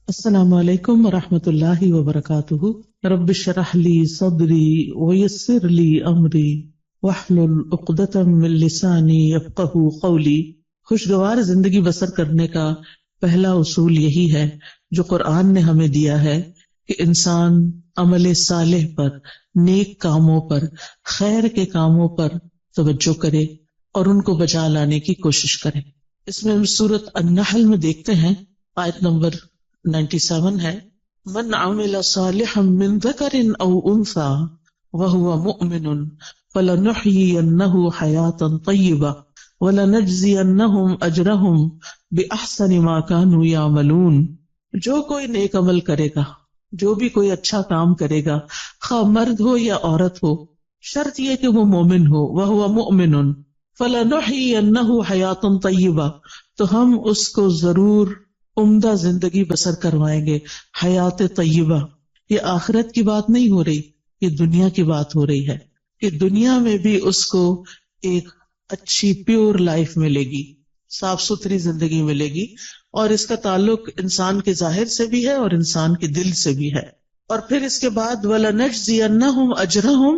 السلام علیکم ورحمۃ اللہ وبرکاتہ۔ رب اشرح لی صدری ویسر لی امری واحلل عقدۃ من لسانی یفقہوا قولی۔ خوشگوار زندگی بسر کرنے کا پہلا اصول یہی ہے جو قرآن نے ہمیں دیا ہے کہ انسان عمل صالح پر، نیک کاموں پر، خیر کے کاموں پر توجہ کرے اور ان کو بجا لانے کی کوشش کرے۔ اس میں ہم سورۃ النحل میں دیکھتے ہیں، آیت نمبر 97 ہے، من عمل صالحا من ذکر او انثى وهو مؤمن فلنحيينه حیاتا طیبہ ولنجزینہم اجرہم باحسن ما كانوا يعملون۔ جو کوئی نیک عمل کرے گا، جو بھی کوئی اچھا کام کرے گا، خواہ مرد ہو یا عورت ہو، شرط یہ کہ وہ مومن ہو، وہو مؤمن فلنحيينه حیاتا طیبہ، تو ہم اس کو ضرور عمدہ زندگی بسر کروائیں گے، حیات طیبہ۔ یہ آخرت کی بات نہیں ہو رہی، یہ دنیا کی بات ہو رہی ہے کہ دنیا میں بھی اس کو ایک اچھی پیور لائف ملے گی، صاف ستھری زندگی ملے گی، اور اس کا تعلق انسان کے ظاہر سے بھی ہے اور انسان کے دل سے بھی ہے۔ اور پھر اس کے بعد وَلَنَجْزِيَنَّهُمْ أَجْرَهُمْ،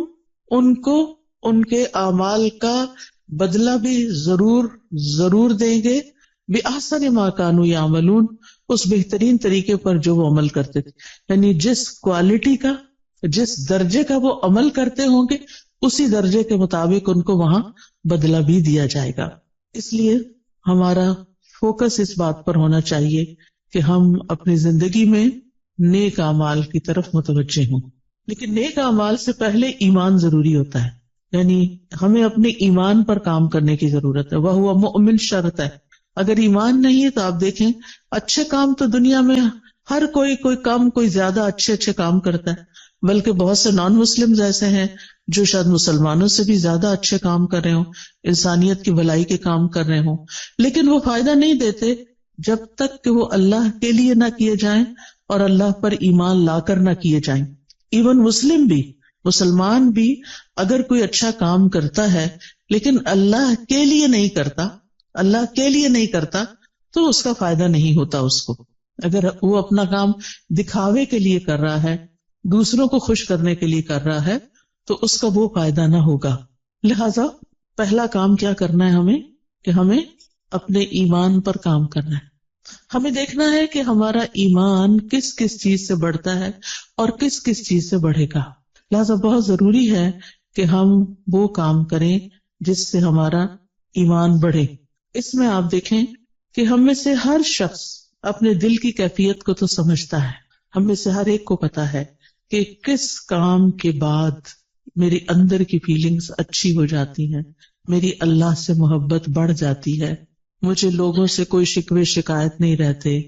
ان کو ان کے اعمال کا بدلہ بھی ضرور دیں گے، بِأَحْسَنِ مَا كَانُوا يَعْمَلُونَ، اس بہترین طریقے پر جو وہ عمل کرتے تھے، یعنی جس کوالٹی کا، جس درجے کا وہ عمل کرتے ہوں گے، اسی درجے کے مطابق ان کو وہاں بدلہ بھی دیا جائے گا۔ اس لیے ہمارا فوکس اس بات پر ہونا چاہیے کہ ہم اپنی زندگی میں نیک اعمال کی طرف متوجہ ہوں۔ لیکن نیک اعمال سے پہلے ایمان ضروری ہوتا ہے، یعنی ہمیں اپنے ایمان پر کام کرنے کی ضرورت ہے، وہ مؤمن شرط ہے۔ اگر ایمان نہیں ہے تو آپ دیکھیں اچھے کام تو دنیا میں ہر کوئی کم کوئی زیادہ اچھے کام کرتا ہے، بلکہ بہت سے نان مسلم ایسے ہیں جو شاید مسلمانوں سے بھی زیادہ اچھے کام کر رہے ہوں، انسانیت کی بھلائی کے کام کر رہے ہوں، لیکن وہ فائدہ نہیں دیتے جب تک کہ وہ اللہ کے لیے نہ کیے جائیں اور اللہ پر ایمان لا کر نہ کیے جائیں۔ ایون مسلمان بھی اگر کوئی اچھا کام کرتا ہے لیکن اللہ کے لیے نہیں کرتا تو اس کا فائدہ نہیں ہوتا اس کو۔ اگر وہ اپنا کام دکھاوے کے لیے کر رہا ہے، دوسروں کو خوش کرنے کے لیے کر رہا ہے، تو اس کا وہ فائدہ نہ ہوگا۔ لہذا پہلا کام کیا کرنا ہے ہمیں کہ ہمیں اپنے ایمان پر کام کرنا ہے۔ ہمیں دیکھنا ہے کہ ہمارا ایمان کس کس چیز سے بڑھتا ہے اور کس کس چیز سے بڑھے گا۔ لہذا بہت ضروری ہے کہ ہم وہ کام کریں جس سے ہمارا ایمان بڑھے۔ اس میں آپ دیکھیں کہ ہم میں سے ہر شخص اپنے دل کی کیفیت کو تو سمجھتا ہے، ہم میں سے ہر ایک کو پتا ہے کہ کس کام کے بعد میری اندر کی فیلنگز اچھی ہو جاتی ہیں، میری اللہ سے محبت بڑھ جاتی ہے، مجھے لوگوں سے کوئی شکوے شکایت نہیں رہتے،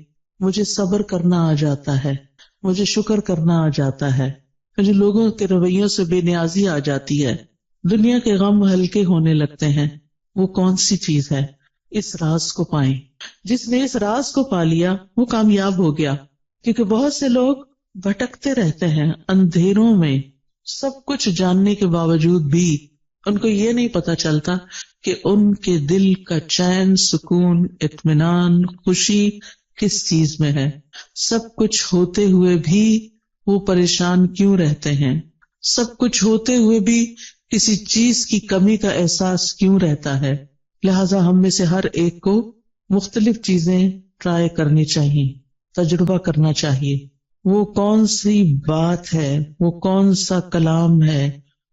مجھے صبر کرنا آ جاتا ہے، مجھے شکر کرنا آ جاتا ہے، مجھے لوگوں کے رویوں سے بے نیازی آ جاتی ہے، دنیا کے غم ہلکے ہونے لگتے ہیں۔ وہ کون سی چیز ہے؟ اس راز کو پائیں۔ جس نے اس راز کو پا لیا وہ کامیاب ہو گیا، کیونکہ بہت سے لوگ بھٹکتے رہتے ہیں اندھیروں میں، سب کچھ جاننے کے باوجود بھی ان کو یہ نہیں پتا چلتا کہ ان کے دل کا چین، سکون، اطمینان، خوشی کس چیز میں ہے۔ سب کچھ ہوتے ہوئے بھی وہ پریشان کیوں رہتے ہیں، سب کچھ ہوتے ہوئے بھی کسی چیز کی کمی کا احساس کیوں رہتا ہے۔ لہذا ہم میں سے ہر ایک کو مختلف چیزیں ٹرائی کرنی چاہیے، تجربہ کرنا چاہیے۔ وہ کون سی بات ہے، وہ کون سا کلام ہے،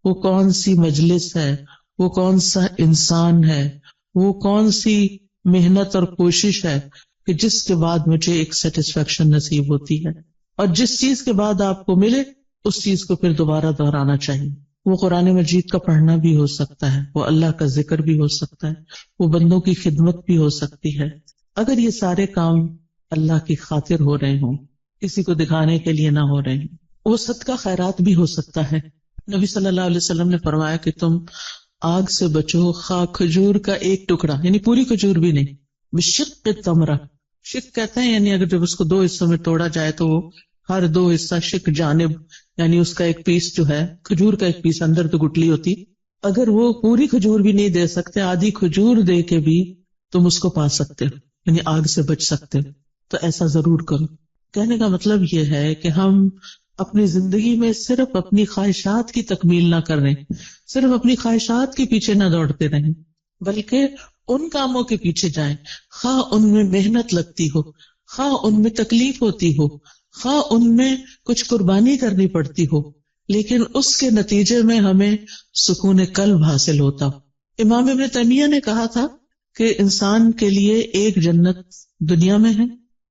وہ کون سی مجلس ہے، وہ کون سا انسان ہے، وہ کون سی محنت اور کوشش ہے کہ جس کے بعد مجھے ایک سیٹسفیکشن نصیب ہوتی ہے، اور جس چیز کے بعد آپ کو ملے اس چیز کو پھر دوبارہ دہرانا چاہیے۔ وہ قرآن مجید کا پڑھنا بھی ہو سکتا ہے، وہ اللہ کا ذکر بھی ہو سکتا ہے، وہ بندوں کی خدمت بھی ہو سکتی ہے۔ اگر یہ سارے کام اللہ کی خاطر ہو رہے ہوں، کسی کو دکھانے کے لیے نہ ہو رہے ہیں، وہ صدقہ خیرات بھی ہو سکتا ہے۔ نبی صلی اللہ علیہ وسلم نے فرمایا کہ تم آگ سے بچو خواہ کھجور کا ایک ٹکڑا، یعنی پوری کھجور بھی نہیں، بشق تمرہ، شق کہتے ہیں یعنی اگر جب اس کو 2 حصوں میں توڑا جائے تو وہ ہر 2 حصہ شق جانب، یعنی اس کا ایک پیس جو ہے کھجور کا ایک پیس، اندر تو گٹلی ہوتی، اگر وہ پوری کھجور بھی نہیں دے سکتے، آدھی کھجور دے کے بھی تم اس کو پا سکتے ہو، یعنی آگ سے بچ سکتے ہو۔ تو ایسا ضرور کرو۔ کہنے کا مطلب یہ ہے کہ ہم اپنی زندگی میں صرف اپنی خواہشات کی تکمیل نہ کر رہے، صرف اپنی خواہشات کے پیچھے نہ دوڑتے رہیں، بلکہ ان کاموں کے پیچھے جائیں، خواہ ان میں محنت لگتی ہو، خواہ ان میں تکلیف ہوتی ہو، خواہ ان میں کچھ قربانی کرنی پڑتی ہو، لیکن اس کے نتیجے میں ہمیں سکون قلب حاصل ہوتا ہو۔ امام ابن تیمیہ نے کہا تھا کہ انسان کے لیے ایک جنت دنیا میں ہے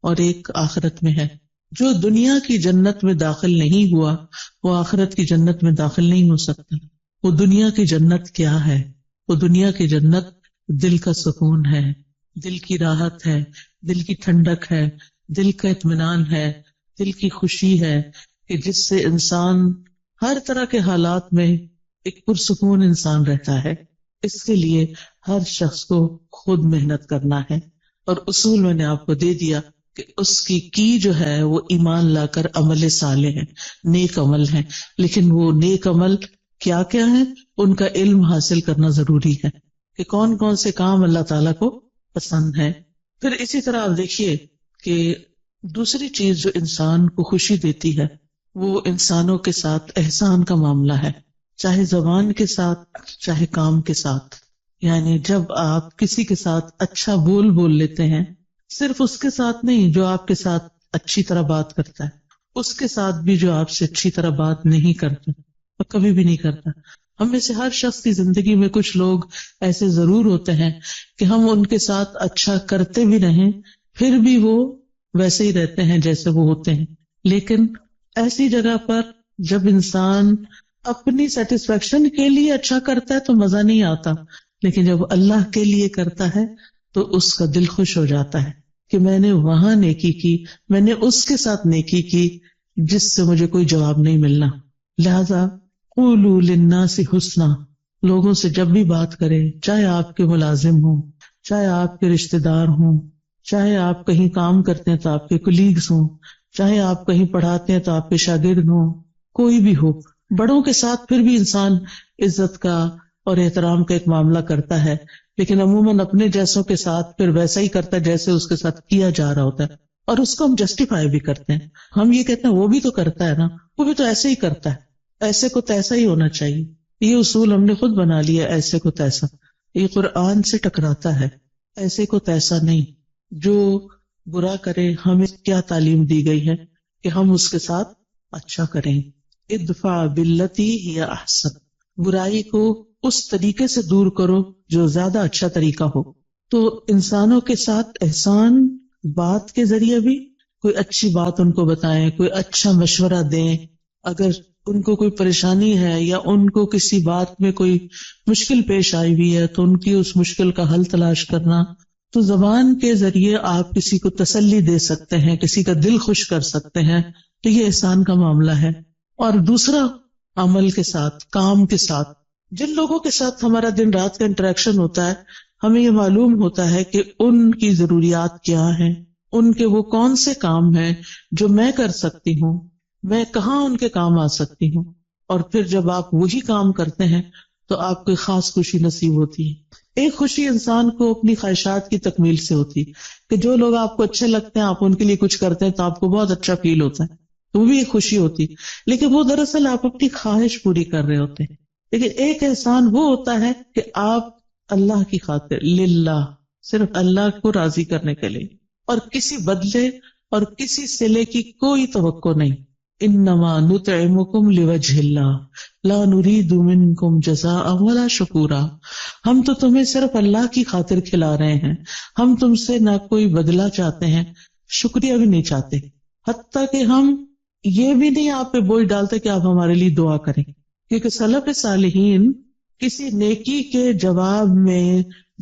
اور ایک آخرت میں ہے۔ جو دنیا کی جنت میں داخل نہیں ہوا وہ آخرت کی جنت میں داخل نہیں ہو سکتا۔ وہ دنیا کی جنت کیا ہے؟ وہ دنیا کی جنت دل کا سکون ہے، دل کی راحت ہے، دل کی ٹھنڈک ہے، دل کا اطمینان ہے، دل کی خوشی ہے کہ جس سے انسان ہر طرح کے حالات میں ایک پرسکون انسان رہتا ہے۔ اس کے لیے ہر شخص کو خود محنت کرنا ہے، اور اصول میں نے آپ کو دے دیا کہ اس کی جو ہے وہ ایمان لا کر عمل صالح ہے، نیک عمل ہے۔ لیکن وہ نیک عمل کیا کیا ہے؟ ان کا علم حاصل کرنا ضروری ہے کہ کون کون سے کام اللہ تعالیٰ کو پسند ہے۔ پھر اسی طرح آپ دیکھیے کہ دوسری چیز جو انسان کو خوشی دیتی ہے وہ انسانوں کے ساتھ احسان کا معاملہ ہے، چاہے زبان کے ساتھ چاہے کام کے ساتھ۔ یعنی جب آپ کسی کے ساتھ اچھا بول لیتے ہیں، صرف اس کے ساتھ نہیں جو آپ کے ساتھ اچھی طرح بات کرتا ہے، اس کے ساتھ بھی جو آپ سے اچھی طرح بات نہیں کرتا اور کبھی بھی نہیں کرتا۔ ہم میں سے ہر شخص کی زندگی میں کچھ لوگ ایسے ضرور ہوتے ہیں کہ ہم ان کے ساتھ اچھا کرتے بھی رہیں پھر بھی وہ ویسے ہی رہتے ہیں جیسے وہ ہوتے ہیں۔ لیکن ایسی جگہ پر جب انسان اپنی سیٹسفیکشن کے لیے اچھا کرتا ہے تو مزہ نہیں آتا، لیکن جب اللہ کے لیے کرتا ہے تو اس کا دل خوش ہو جاتا ہے کہ میں نے وہاں نیکی کی، میں نے اس کے ساتھ نیکی کی جس سے مجھے کوئی جواب نہیں ملنا۔ لہذا قولوا للناس حسنا، لوگوں سے جب بھی بات کریں، چاہے آپ کے ملازم ہوں، چاہے آپ کے رشتہ دار ہوں، چاہے آپ کہیں کام کرتے ہیں تو آپ کے کولیگز ہوں، چاہے آپ کہیں پڑھاتے ہیں تو آپ کے شاگرد ہوں، کوئی بھی ہو، بڑوں کے ساتھ پھر بھی انسان عزت کا اور احترام کا ایک معاملہ کرتا ہے، لیکن عموماً اپنے جیسوں کے ساتھ پھر ویسا ہی کرتا ہے جیسے اس کے ساتھ کیا جا رہا ہوتا ہے، اور اس کو ہم جسٹیفائی بھی کرتے ہیں۔ ہم یہ کہتے ہیں وہ بھی تو کرتا ہے نا، وہ بھی تو ایسے ہی کرتا ہے، ایسے کو تیسا ہی ہونا چاہیے۔ یہ اصول ہم نے خود بنا لیا، ایسے کو تیسا، یہ قرآن سے ٹکراتا ہے۔ ایسے کو تیسا نہیں، جو برا کرے ہمیں کیا تعلیم دی گئی ہے کہ ہم اس کے ساتھ اچھا کریں۔ ادفع باللتی ہی احسن، برائی کو اس طریقے سے دور کرو جو زیادہ اچھا طریقہ ہو۔ تو انسانوں کے ساتھ احسان بات کے ذریعے بھی، کوئی اچھی بات ان کو بتائیں، کوئی اچھا مشورہ دیں، اگر ان کو کوئی پریشانی ہے یا ان کو کسی بات میں کوئی مشکل پیش آئی ہوئی ہے تو ان کی اس مشکل کا حل تلاش کرنا۔ تو زبان کے ذریعے آپ کسی کو تسلی دے سکتے ہیں، کسی کا دل خوش کر سکتے ہیں، تو یہ احسان کا معاملہ ہے۔ اور دوسرا، عمل کے ساتھ، کام کے ساتھ، جن لوگوں کے ساتھ ہمارا دن رات کا انٹریکشن ہوتا ہے، ہمیں یہ معلوم ہوتا ہے کہ ان کی ضروریات کیا ہیں، ان کے وہ کون سے کام ہیں جو میں کر سکتی ہوں، میں کہاں ان کے کام آ سکتی ہوں، اور پھر جب آپ وہی کام کرتے ہیں تو آپ کو خاص خوشی نصیب ہوتی ہے۔ ایک خوشی انسان کو اپنی خواہشات کی تکمیل سے ہوتی ہے کہ جو لوگ آپ کو اچھے لگتے ہیں آپ ان کے لیے کچھ کرتے ہیں تو آپ کو بہت اچھا فیل ہوتا ہے، تو وہ بھی ایک خوشی ہوتی ہے، لیکن وہ دراصل آپ اپنی خواہش پوری کر رہے ہوتے ہیں۔ لیکن ایک احسان وہ ہوتا ہے کہ آپ اللہ کی خاطر، للہ، صرف اللہ کو راضی کرنے کے لیے، اور کسی بدلے اور کسی صلے کی کوئی توقع نہیں۔ انما نطعمکم لوجہ اللہ لا نرید منکم جزاء ولا شکورا، ہم تو تمہیں صرف اللہ کی خاطر کھلا رہے ہیں، ہم تم سے نہ کوئی بدلہ چاہتے ہیں، شکریہ بھی نہیں چاہتے، حتیٰ کہ ہم یہ بھی نہیں آپ پہ بوجھ ڈالتے کہ آپ ہمارے لیے دعا کریں، کیونکہ سلف صالحین کسی نیکی کے جواب میں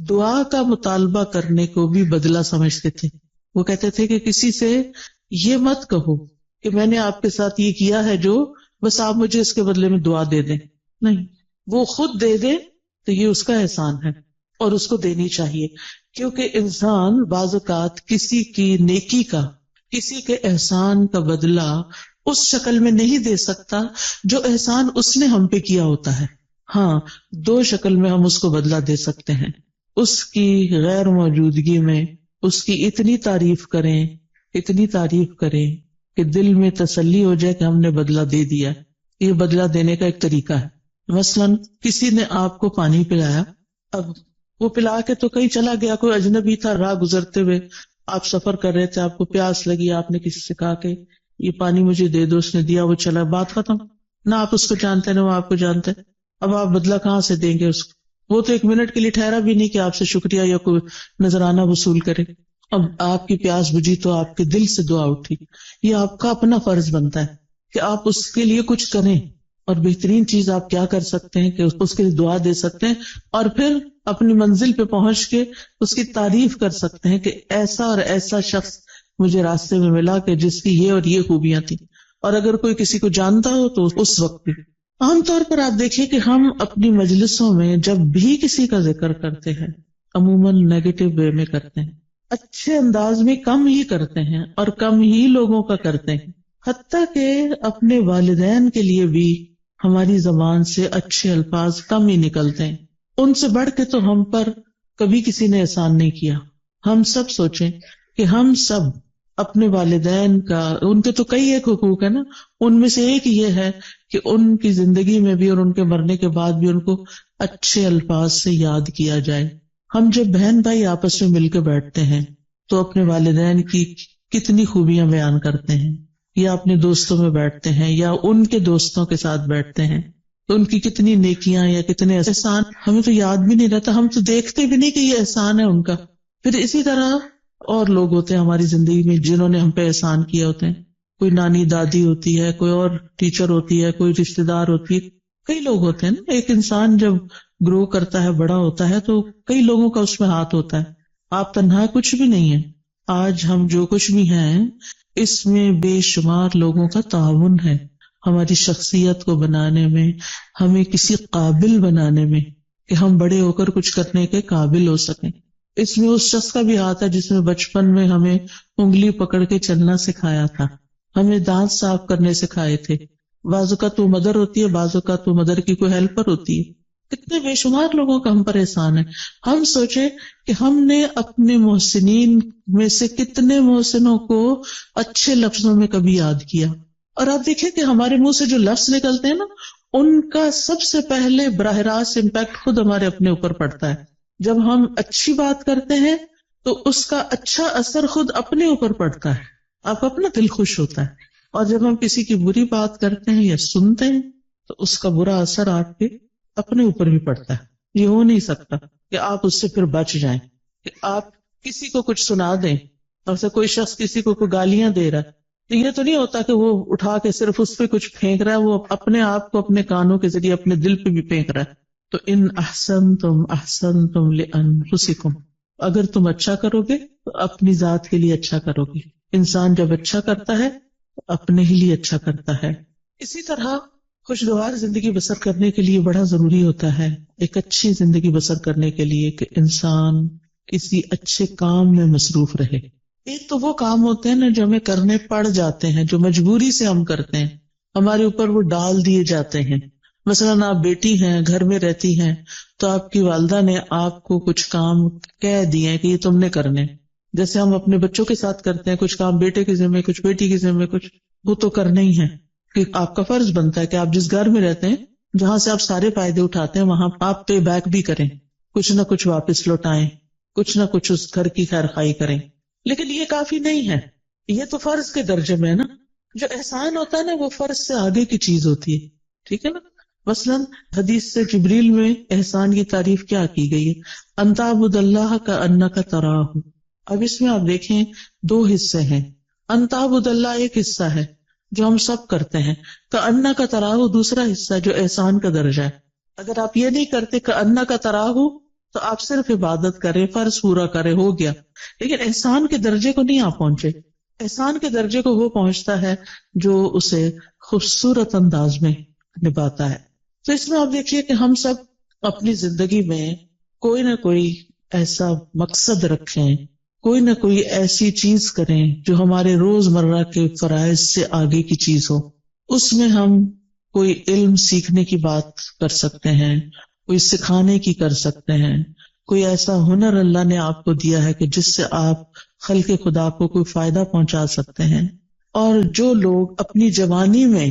دعا کا مطالبہ کرنے کو بھی بدلہ سمجھتے تھے۔ وہ کہتے تھے کہ کسی سے یہ مت کہو کہ میں نے آپ کے ساتھ یہ کیا ہے جو بس آپ مجھے اس کے بدلے میں دعا دے دیں، نہیں، وہ خود دے دے تو یہ اس کا احسان ہے اور اس کو دینی چاہیے، کیونکہ انسان بعض اوقات کسی کی نیکی کا، کسی کے احسان کا بدلہ اس شکل میں نہیں دے سکتا جو احسان اس نے ہم پہ کیا ہوتا ہے۔ ہاں، دو شکل میں ہم اس کو بدلہ دے سکتے ہیں، اس کی غیر موجودگی میں اس کی اتنی تعریف کریں، اتنی تعریف کریں کہ دل میں تسلی ہو جائے کہ ہم نے بدلہ دے دیا. یہ بدلہ دینے کا ایک طریقہ ہے. مثلاً کسی نے آپ کو پانی پلایا، اب وہ پلا کے تو کہیں چلا گیا، کوئی اجنبی تھا راہ گزرتے ہوئے، آپ سفر کر رہے تھے، آپ کو پیاس لگی، آپ نے کسی سے کہا کہ یہ پانی مجھے دے دو، اس نے دیا، وہ چلا، بات ختم. نہ آپ اس کو جانتے نہ وہ آپ کو جانتے. اب آپ بدلہ کہاں سے دیں گے اس کو؟ وہ تو ایک منٹ کے لیے ٹھہرا بھی نہیں کہ آپ سے شکریہ یا کوئی نذرانہ وصول کرے. اب آپ کی پیاس بجھی تو آپ کے دل سے دعا اٹھی، یہ آپ کا اپنا فرض بنتا ہے کہ آپ اس کے لیے کچھ کریں. اور بہترین چیز آپ کیا کر سکتے ہیں کہ اس کے لیے دعا دے سکتے ہیں، اور پھر اپنی منزل پہ پہنچ کے اس کی تعریف کر سکتے ہیں کہ ایسا اور ایسا شخص مجھے راستے میں ملا کہ جس کی یہ اور یہ خوبیاں تھیں. اور اگر کوئی کسی کو جانتا ہو تو اس وقت بھی. عام طور پر آپ دیکھیے کہ ہم اپنی مجلسوں میں جب بھی کسی کا ذکر کرتے ہیں عموماً نیگیٹو وے میں کرتے ہیں، اچھے انداز میں کم ہی کرتے ہیں اور کم ہی لوگوں کا کرتے ہیں. حتیٰ کہ اپنے والدین کے لیے بھی ہماری زبان سے اچھے الفاظ کم ہی نکلتے ہیں. ان سے بڑھ کے تو ہم پر کبھی کسی نے احسان نہیں کیا. ہم سب سوچیں کہ ہم سب اپنے والدین کا، ان کے تو کئی ایک حقوق ہے نا، ان میں سے ایک یہ ہے کہ ان کی زندگی میں بھی اور ان کے مرنے کے بعد بھی ان کو اچھے الفاظ سے یاد کیا جائے. ہم جب بہن بھائی آپس میں مل کے بیٹھتے ہیں تو اپنے والدین کی کتنی خوبیاں بیان کرتے ہیں، یا اپنے دوستوں میں بیٹھتے ہیں یا ان کے دوستوں کے ساتھ بیٹھتے ہیں تو ان کی کتنی نیکیاں یا کتنے احسان ہمیں تو یاد بھی نہیں رہتا، ہم تو دیکھتے بھی نہیں کہ یہ احسان ہے ان کا. پھر اسی طرح اور لوگ ہوتے ہیں ہماری زندگی میں جنہوں نے ہم پہ احسان کیا ہوتے ہیں. کوئی نانی دادی ہوتی ہے، کوئی اور ٹیچر ہوتی ہے، کوئی رشتے دار ہوتی ہے، کئی لوگ ہوتے ہیں نا. ایک انسان جب گرو کرتا ہے، بڑا ہوتا ہے، تو کئی لوگوں کا اس میں ہاتھ ہوتا ہے. آپ تنہا کچھ بھی نہیں ہے. آج ہم جو کچھ بھی ہیں اس میں بے شمار لوگوں کا تعاون ہے ہماری شخصیت کو بنانے میں، ہمیں کسی قابل بنانے میں کہ ہم بڑے ہو کر کچھ کرنے کے قابل ہو سکیں. اس میں اس شخص کا بھی ہاتھ ہے جس میں بچپن میں ہمیں انگلی پکڑ کے چلنا سکھایا تھا، ہمیں دانت صاف کرنے سکھائے تھے. بعض اوقات تو مدر ہوتی ہے، بعض اوقات تو مدر کی کوئی ہیلپر ہوتی ہے. کتنے بے شمار لوگوں کا ہم پر احسان ہے. ہم سوچیں کہ ہم نے اپنے محسنین میں سے کتنے محسنوں کو اچھے لفظوں میں کبھی یاد کیا. اور آپ دیکھیں کہ ہمارے منہ سے جو لفظ نکلتے ہیں نا، ان کا سب سے پہلے براہ راست امپیکٹ خود ہمارے اپنے اوپر پڑتا ہے. جب ہم اچھی بات کرتے ہیں تو اس کا اچھا اثر خود اپنے اوپر پڑتا ہے، آپ کا اپنا دل خوش ہوتا ہے. اور جب ہم کسی کی بری بات کرتے ہیں یا سنتے ہیں تو اس کا برا اثر آپ کے اپنے اوپر بھی پڑتا ہے. یہ ہو نہیں سکتا کہ آپ اس سے پھر بچ جائیں، کہ آپ کسی کو کچھ سنا دیں. اور سے کوئی شخص کسی کو کوئی گالیاں دے رہا ہے تو یہ تو نہیں ہوتا کہ وہ اٹھا کے صرف اس پہ کچھ پھینک رہا ہے، وہ اپنے آپ کو اپنے کانوں کے ذریعے اپنے دل پہ بھی پھینک رہا ہے. تو ان احسنتم احسنتم لانفسکم، اگر تم اچھا کرو گے تو اپنی ذات کے لیے اچھا کرو گے. انسان جب اچھا کرتا ہے تو اپنے ہی لیے اچھا کرتا ہے. اسی طرح خوشگوار زندگی بسر کرنے کے لیے بڑا ضروری ہوتا ہے، ایک اچھی زندگی بسر کرنے کے لیے، کہ انسان کسی اچھے کام میں مصروف رہے. ایک تو وہ کام ہوتے ہیں نا جو ہمیں کرنے پڑ جاتے ہیں، جو مجبوری سے ہم کرتے ہیں، ہمارے اوپر وہ ڈال دیے جاتے ہیں. مثلاً آپ بیٹی ہیں، گھر میں رہتی ہیں، تو آپ کی والدہ نے آپ کو کچھ کام کہہ دیے ہیں کہ یہ تم نے کرنے. جیسے ہم اپنے بچوں کے ساتھ کرتے ہیں، کچھ کام بیٹے کے ذمہ، کچھ بیٹی کے ذمہ، کچھ وہ تو کرنا ہی ہے. کہ آپ کا فرض بنتا ہے کہ آپ جس گھر میں رہتے ہیں، جہاں سے آپ سارے فائدے اٹھاتے ہیں، وہاں آپ پے بیک بھی کریں، کچھ نہ کچھ واپس لوٹائیں، کچھ نہ کچھ اس گھر کی خیر خواہی کریں. لیکن یہ کافی نہیں ہے، یہ تو فرض کے درجے میں ہے نا. جو احسان ہوتا ہے نا وہ فرض سے آگے کی چیز ہوتی ہے، ٹھیک ہے نا. مثلاً حدیث سے جبریل میں احسان کی تعریف کیا کی گئی ہے؟ ان تعبد اللہ کانک تراہ. اب اس میں آپ دیکھیں دو حصے ہیں. ان تعبد اللہ ایک حصہ ہے جو ہم سب کرتے ہیں، کانک تراہ دوسرا حصہ جو احسان کا درجہ ہے. اگر آپ یہ نہیں کرتے کانک تراہ تو آپ صرف عبادت کریں، فرض پورا کریں، ہو گیا. لیکن احسان کے درجے کو نہیں آپ پہنچے. احسان کے درجے کو وہ پہنچتا ہے جو اسے خوبصورت انداز میں نبھاتا ہے. تو اس میں آپ دیکھیے کہ ہم سب اپنی زندگی میں کوئی نہ کوئی ایسا مقصد رکھیں، کوئی نہ کوئی ایسی چیز کریں جو ہمارے روزمرہ کے فرائض سے آگے کی چیز ہو. اس میں ہم کوئی علم سیکھنے کی بات کر سکتے ہیں، کوئی سکھانے کی کر سکتے ہیں، کوئی ایسا ہنر اللہ نے آپ کو دیا ہے کہ جس سے آپ خلق خدا کو کوئی فائدہ پہنچا سکتے ہیں. اور جو لوگ اپنی جوانی میں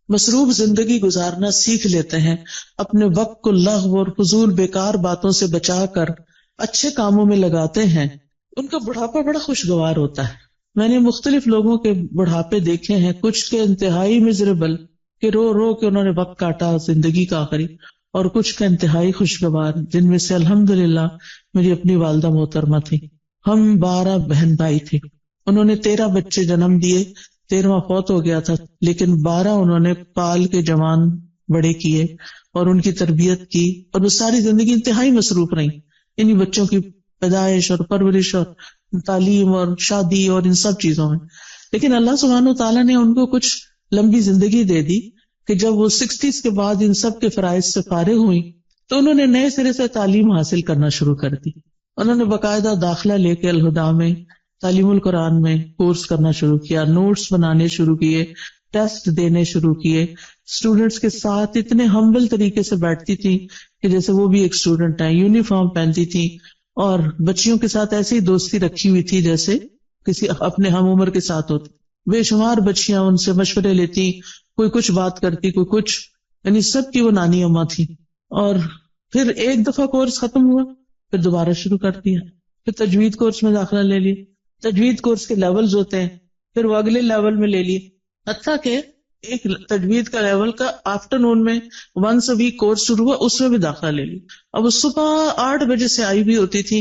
مصروف زندگی گزارنا سیکھ لیتے ہیں، اپنے وقت کو لغو اور فضول بیکار باتوں سے بچا کر اچھے کاموں میں لگاتے ہیں، ان کا بڑھاپا بڑا خوشگوار ہوتا ہے۔ میں نے مختلف لوگوں کے بڑھاپے دیکھے ہیں، کچھ کے انتہائی مزریبل کہ رو رو کے انہوں نے وقت کاٹا زندگی کا آخری، اور کچھ کا انتہائی خوشگوار، جن میں سے الحمدللہ میری اپنی والدہ محترمہ تھی۔ ہم 12 بہن بھائی تھے، انہوں نے 13 بچے جنم دیے، 13واں فوت ہو گیا تھا، لیکن 12 انہوں نے پال کے جوان بڑے کیے اور ان کی تربیت کی، اور وہ ساری زندگی انتہائی مصروف رہیں انہی بچوں کی پیدائش اور پرورش اور تعلیم اور شادی اور ان سب چیزوں میں۔ لیکن اللہ سبحانہ وتعالیٰ نے ان کو کچھ لمبی زندگی دے دی کہ جب وہ 60s کے بعد ان سب کے فرائض سے فارغ ہوئی تو انہوں نے نئے سرے سے تعلیم حاصل کرنا شروع کر دی۔ انہوں نے باقاعدہ داخلہ لے کے الہدیٰ میں تعلیم القرآن میں کورس کرنا شروع کیا، نوٹس بنانے شروع کیے، ٹیسٹ دینے شروع کیے، اسٹوڈینٹس کے ساتھ اتنے ہمبل طریقے سے بیٹھتی تھی کہ جیسے وہ بھی ایک اسٹوڈنٹ ہیں، یونیفارم پہنتی تھی، اور بچیوں کے ساتھ ایسی ہی دوستی رکھی ہوئی تھی جیسے کسی اپنے ہم عمر کے ساتھ ہوتی۔ بے شمار بچیاں ان سے مشورے لیتی، کوئی کچھ بات کرتی، کوئی کچھ، یعنی سب کی وہ نانی اماں تھی۔ اور پھر ایک دفعہ کورس ختم ہوا، پھر دوبارہ شروع کر دیا، پھر تجوید کورس میں داخلہ لے لیا، تجوید کورس کے لیولز ہوتے ہیں، پھر وہ اگلے لیول میں لے لیے، حتیٰ کہ ایک تجوید کا لیول کا آفٹر نون میں 1 ویک کورس شروع ہوا، اس میں بھی داخلہ لے لی۔ اب وہ صبح 8 بجے سے آئی بھی ہوتی تھی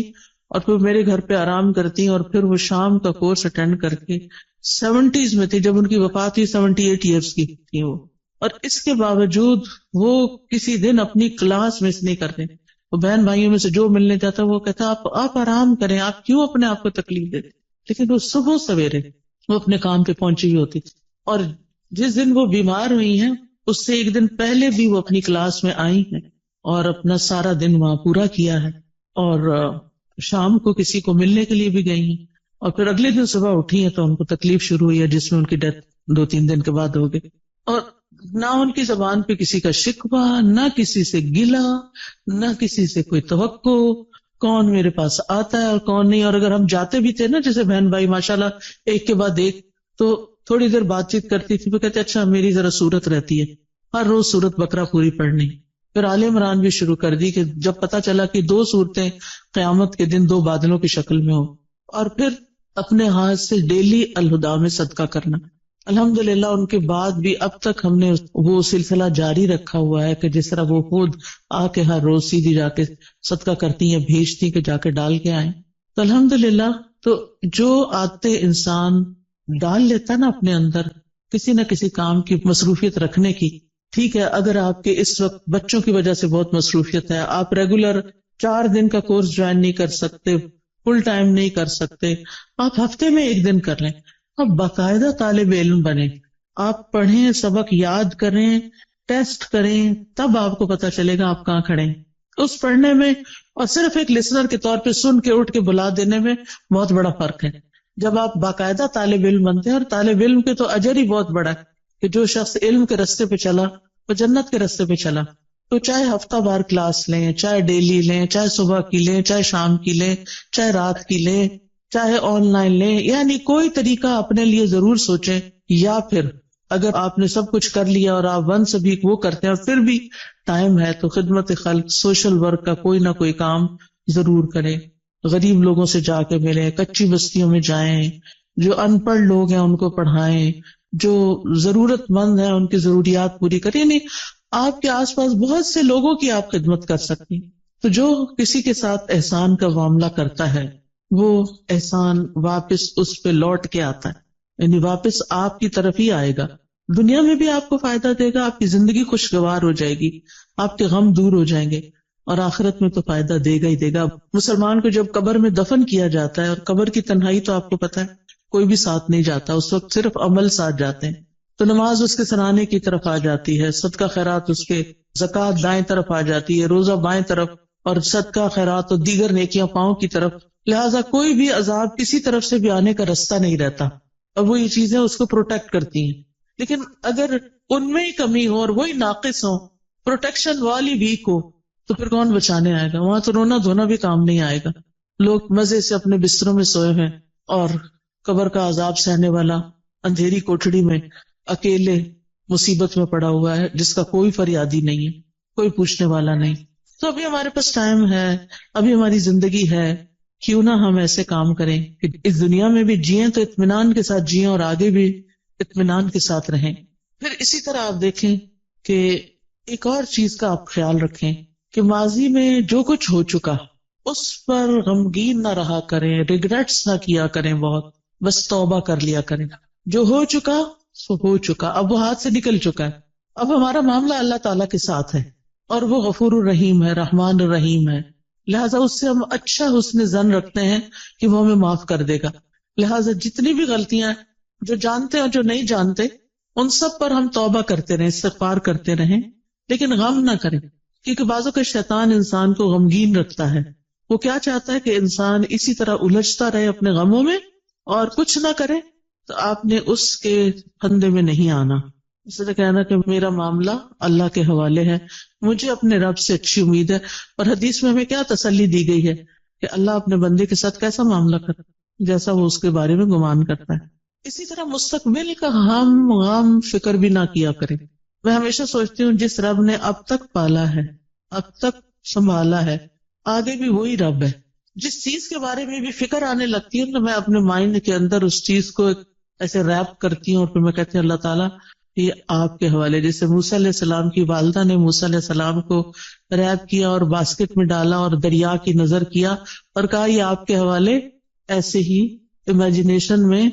اور پھر میرے گھر پہ آرام کرتی، اور پھر وہ شام کا کورس اٹینڈ کر کے 70s میں تھی جب ان کی وفات ہوئی، 78 ایئرس کی تھی وہ، اور اس کے باوجود وہ کسی دن اپنی کلاس مس نہیں کرتے۔ وہ بہن بھائیوں میں سے جو ملنے جاتا وہ کہتا آپ آرام کریں، آپ کیوں اپنے آپ کو تکلیف دیتے، لیکن وہ صبح سویرے وہ اپنے کام پہ پہنچی ہوئی ہوتی تھی۔ اور جس دن وہ بیمار ہوئی ہیں اس سے ایک دن پہلے بھی وہ اپنی کلاس میں آئی ہیں اور اپنا سارا دن وہاں پورا کیا ہے، اور شام کو کسی کو ملنے کے لیے بھی گئی ہیں، اور پھر اگلے دن صبح اٹھی ہیں تو ان کو تکلیف شروع ہوئی ہے جس میں ان کی ڈیتھ 2-3 دن کے بعد ہو گئی۔ اور نہ ان کی زبان پہ کسی کا شکوہ، نہ کسی سے گلہ، نہ کسی سے کوئی توقع، کون میرے پاس آتا ہے اور کون نہیں۔ اور اگر ہم جاتے بھی تھے نا جیسے بہن بھائی ماشاءاللہ ایک کے بعد ایک، تو تھوڑی دیر بات چیت کرتی تھی، وہ کہتے اچھا میری ذرا صورت رہتی ہے، ہر روز صورت بقرہ پوری پڑھنی۔ پھر آل عمران بھی شروع کر دی کہ جب پتہ چلا کہ 2 صورتیں قیامت کے دن 2 بادلوں کی شکل میں ہو، اور پھر اپنے ہاتھ سے ڈیلی الہدیٰ میں صدقہ کرنا۔ الحمدللہ ان کے بعد بھی اب تک ہم نے وہ سلسلہ جاری رکھا ہوا ہے کہ جس طرح وہ خود آ کے ہر روز سیدھی جا کے صدقہ کرتی ہیں، بھیجتی کہ جا کے ڈال کے آئیں۔ تو الحمدللہ، تو جو عادتیں انسان ڈال لیتا نا اپنے اندر کسی نہ کسی کام کی مصروفیت رکھنے کی، ٹھیک ہے اگر آپ کے اس وقت بچوں کی وجہ سے بہت مصروفیت ہے، آپ ریگولر 4 دن کا کورس جوائن نہیں کر سکتے، فل ٹائم نہیں کر سکتے، آپ ہفتے میں 1 دن کر لیں، آپ باقاعدہ طالب علم بنیں، آپ پڑھیں، سبق یاد کریں، ٹیسٹ کریں، تب آپ کو پتا چلے گا آپ کہاں کھڑے ہیں۔ اس پڑھنے میں اور صرف ایک لسنر کے طور پہ سن کے اٹھ کے بلا دینے میں بہت بڑا فرق ہے۔ جب آپ باقاعدہ طالب علم بنتے ہیں، اور طالب علم کے تو اجر ہی بہت بڑا ہے کہ جو شخص علم کے راستے پہ چلا وہ جنت کے راستے پہ چلا، تو چاہے ہفتہ بار کلاس لیں، چاہے ڈیلی لیں، چاہے صبح کی لیں، چاہے شام کی لیں، چاہے رات کی لیں، چاہے آن لائن لیں، یعنی کوئی طریقہ اپنے لیے ضرور سوچیں۔ یا پھر اگر آپ نے سب کچھ کر لیا اور آپ 1 ویک وہ کرتے ہیں اور پھر بھی ٹائم ہے تو خدمت خلق، سوشل ورک کا کوئی نہ کوئی کام ضرور کریں، غریب لوگوں سے جا کے ملیں، کچی بستیوں میں جائیں، جو ان پڑھ لوگ ہیں ان کو پڑھائیں، جو ضرورت مند ہیں ان کی ضروریات پوری کریں۔ یعنی آپ کے آس پاس بہت سے لوگوں کی آپ خدمت کر سکتی۔ تو جو کسی کے ساتھ احسان کا معاملہ کرتا ہے وہ احسان واپس اس پہ لوٹ کے آتا ہے، یعنی واپس آپ کی طرف ہی آئے گا۔ دنیا میں بھی آپ کو فائدہ دے گا، آپ کی زندگی خوشگوار ہو جائے گی، آپ کے غم دور ہو جائیں گے، اور آخرت میں تو فائدہ دے گا ہی دے گا۔ مسلمان کو جب قبر میں دفن کیا جاتا ہے، اور قبر کی تنہائی تو آپ کو پتہ ہے کوئی بھی ساتھ نہیں جاتا، اس وقت صرف عمل ساتھ جاتے ہیں، تو نماز اس کے سرانے کی طرف آ جاتی ہے، صدقہ خیرات اس کے، زکوٰۃ دائیں طرف آ جاتی ہے، روزہ بائیں طرف، اور صدقہ خیرات اور دیگر نیکیاں پاؤں کی طرف، لہٰذا کوئی بھی عذاب کسی طرف سے بھی آنے کا رستہ نہیں رہتا، اور وہ یہ چیزیں اس کو پروٹیکٹ کرتی ہیں۔ لیکن اگر ان میں ہی کمی ہو اور وہی ناقص ہو، پروٹیکشن والی ویک ہو، تو پھر کون بچانے آئے گا؟ وہاں تو رونا دھونا بھی کام نہیں آئے گا۔ لوگ مزے سے اپنے بستروں میں سوئے ہیں اور قبر کا عذاب سہنے والا اندھیری کوٹڑی میں اکیلے مصیبت میں پڑا ہوا ہے، جس کا کوئی فریادی نہیں ہے، کوئی پوچھنے والا نہیں. تو ابھی ہمارے پاس ٹائم ہے، ابھی ہماری زندگی ہے، کیوں نہ ہم ایسے کام کریں کہ اس دنیا میں بھی جئیں تو اطمینان کے ساتھ جئیں اور آگے بھی اطمینان کے ساتھ رہیں. پھر اسی طرح آپ دیکھیں کہ ایک اور چیز کا آپ خیال رکھیں کہ ماضی میں جو کچھ ہو چکا اس پر غمگین نہ رہا کریں، ریگریٹس نہ کیا کریں، بہت بس توبہ کر لیا کریں. جو ہو چکا سو ہو چکا، اب وہ ہاتھ سے نکل چکا ہے. اب ہمارا معاملہ اللہ تعالیٰ کے ساتھ ہے، اور وہ غفور الرحیم ہے، رحمان الرحیم ہے. لہٰذا اس سے ہم اچھا حسن ظن رکھتے ہیں کہ وہ ہمیں معاف کر دے گا. لہٰذا جتنی بھی غلطیاں جو جانتے اور جو نہیں جانتے ان سب پر ہم توبہ کرتے رہیں، استغفار کرتے رہیں، لیکن غم نہ کریں، کیونکہ بعضوں کا شیطان انسان کو غمگین رکھتا ہے. وہ کیا چاہتا ہے کہ انسان اسی طرح الجھتا رہے اپنے غموں میں اور کچھ نہ کرے. تو آپ نے اس کے پھندے میں نہیں آنا. اس نے کہنا کہ میرا معاملہ اللہ کے حوالے ہے، مجھے اپنے رب سے اچھی امید ہے. اور حدیث میں ہمیں کیا تسلی دی گئی ہے کہ اللہ اپنے بندے کے ساتھ کیسا معاملہ کرتا ہے، جیسا وہ اس کے بارے میں گمان کرتا ہے. اسی طرح مستقبل کا ہم غم فکر بھی نہ کیا کریں. میں ہمیشہ سوچتی ہوں جس رب نے اب تک پالا ہے، اب تک سنبھالا ہے، آگے بھی وہی رب ہے. جس چیز کے بارے میں بھی فکر آنے لگتی ہے تو میں اپنے مائنڈ کے اندر اس چیز کو ایسے ریپ کرتی ہوں، اور پھر میں کہتی ہوں اللہ تعالیٰ یہ آپ کے حوالے. جیسے موسیٰ علیہ السلام کی والدہ نے موسیٰ علیہ السلام کو ریپ کیا اور باسکٹ میں ڈالا اور دریا کی نظر کیا اور کہا یہ آپ کے حوالے. ایسے ہی امیجنیشن میں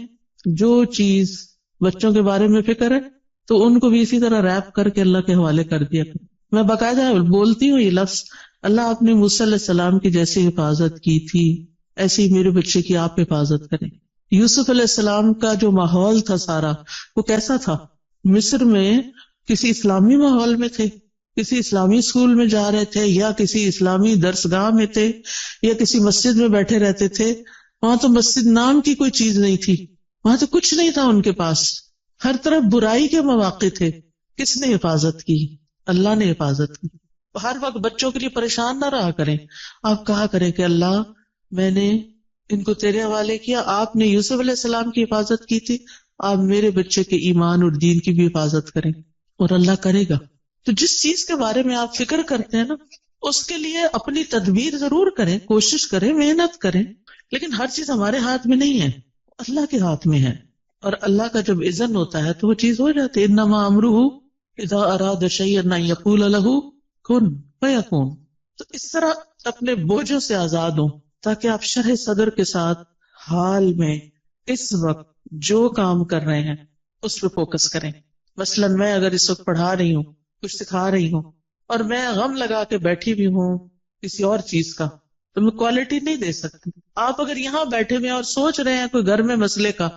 جو چیز بچوں کے بارے میں فکر ہے تو ان کو بھی اسی طرح ریپ کر کے اللہ کے حوالے کر دیا. میں باقاعدہ بولتی ہوں یہ لفظ، اللہ آپ نے موسیٰ علیہ السلام کی جیسی حفاظت کی تھی ایسے ہی میرے بچے کی آپ حفاظت کریں. یوسف علیہ السلام کا جو ماحول تھا سارا وہ کیسا تھا؟ مصر میں کسی اسلامی ماحول میں تھے، کسی اسلامی اسکول میں جا رہے تھے، یا کسی اسلامی درسگاہ میں تھے، یا کسی مسجد میں بیٹھے رہتے تھے. وہاں تو مسجد نام کی کوئی چیز نہیں تھی، وہاں تو کچھ نہیں تھا ان کے پاس، ہر طرف برائی کے مواقع تھے. کس نے حفاظت کی؟ اللہ نے حفاظت کی. ہر وقت بچوں کے لیے پریشان نہ رہا کریں. آپ کہا کریں کہ اللہ میں نے ان کو تیرے حوالے کیا، آپ نے یوسف علیہ السلام کی حفاظت کی تھی، آپ میرے بچے کے ایمان اور دین کی بھی حفاظت کریں، اور اللہ کرے گا. تو جس چیز کے بارے میں آپ فکر کرتے ہیں نا اس کے لیے اپنی تدبیر ضرور کریں، کوشش کریں، محنت کریں، لیکن ہر چیز ہمارے ہاتھ میں نہیں ہے، اللہ کے ہاتھ میں ہے. اور اللہ کا جب اذن ہوتا ہے تو وہ چیز ہو جاتی ہے. انما امرہ اذا اراد شیئا ان یقول لہ کن فیکون. تو اس طرح اپنے بوجھوں سے آزاد ہوں تاکہ آپ شرح صدر کے ساتھ حال میں اس وقت جو کام کر رہے ہیں اس پہ فوکس کریں. مثلا میں اگر اس وقت پڑھا رہی ہوں، کچھ سکھا رہی ہوں، اور میں غم لگا کے بیٹھی بھی ہوں کسی اور چیز کا، تو میں کوالٹی نہیں دے سکتی. آپ اگر یہاں بیٹھے ہوئے ہیں اور سوچ رہے ہیں کوئی گھر میں مسئلے کا،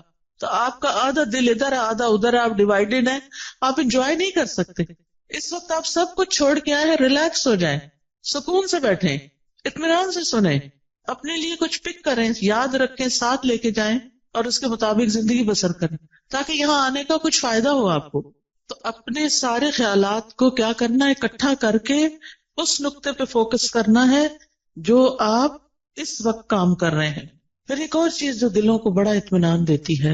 تو آپ کا آدھا دل ادھر ہے آدھا ادھر ہے، آپ ڈیوائیڈڈ ہیں، آپ انجوائے نہیں کر سکتے. اس وقت آپ سب کچھ چھوڑ کے آئے ہیں، ریلیکس ہو جائیں، سکون سے بیٹھیں، اطمینان سے سنیں، اپنے لیے کچھ پک کریں، یاد رکھیں، ساتھ لے کے جائیں اور اس کے مطابق زندگی بسر کریں تاکہ یہاں آنے کا کچھ فائدہ ہو آپ کو. تو اپنے سارے خیالات کو کیا کرنا ہے، اکٹھا کر کے اس نقطے پہ فوکس کرنا ہے جو آپ اس وقت کام کر رہے ہیں. پھر ایک اور چیز جو دلوں کو بڑا اطمینان دیتی ہے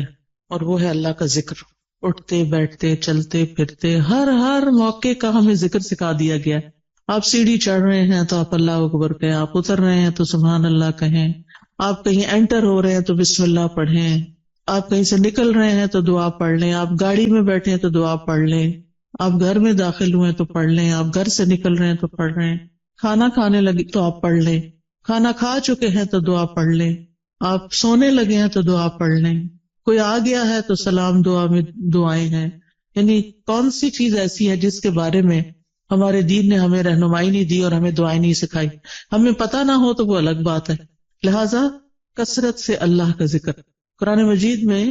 اور وہ ہے اللہ کا ذکر. اٹھتے بیٹھتے چلتے پھرتے ہر موقع کا ہمیں ذکر سکھا دیا گیا ہے. آپ سیڑھی چڑھ رہے ہیں تو آپ اللہ اکبر کہیں، آپ اتر رہے ہیں تو سبحان اللہ کہیں، آپ کہیں انٹر ہو رہے ہیں تو بسم اللہ پڑھیں، آپ کہیں سے نکل رہے ہیں تو دعا پڑھ لیں، آپ گاڑی میں بیٹھے ہیں تو دعا پڑھ لیں، آپ گھر میں داخل ہوئے تو پڑھ لیں، آپ گھر سے نکل رہے ہیں تو پڑھ رہے ہیں، کھانا کھانے لگے تو آپ پڑھ لیں، کھانا کھا چکے ہیں تو دعا پڑھ لیں، آپ سونے لگے ہیں تو دعا پڑھ لیں، کوئی آ گیا ہے تو سلام دعا میں دعائیں ہیں. یعنی کون سی چیز ایسی ہے جس کے بارے میں ہمارے دین نے ہمیں رہنمائی نہیں دی اور ہمیں دعائیں نہیں سکھائی؟ ہمیں پتہ نہ ہو تو وہ الگ بات ہے. لہٰذا کثرت سے اللہ کا ذکر. قرآن مجید میں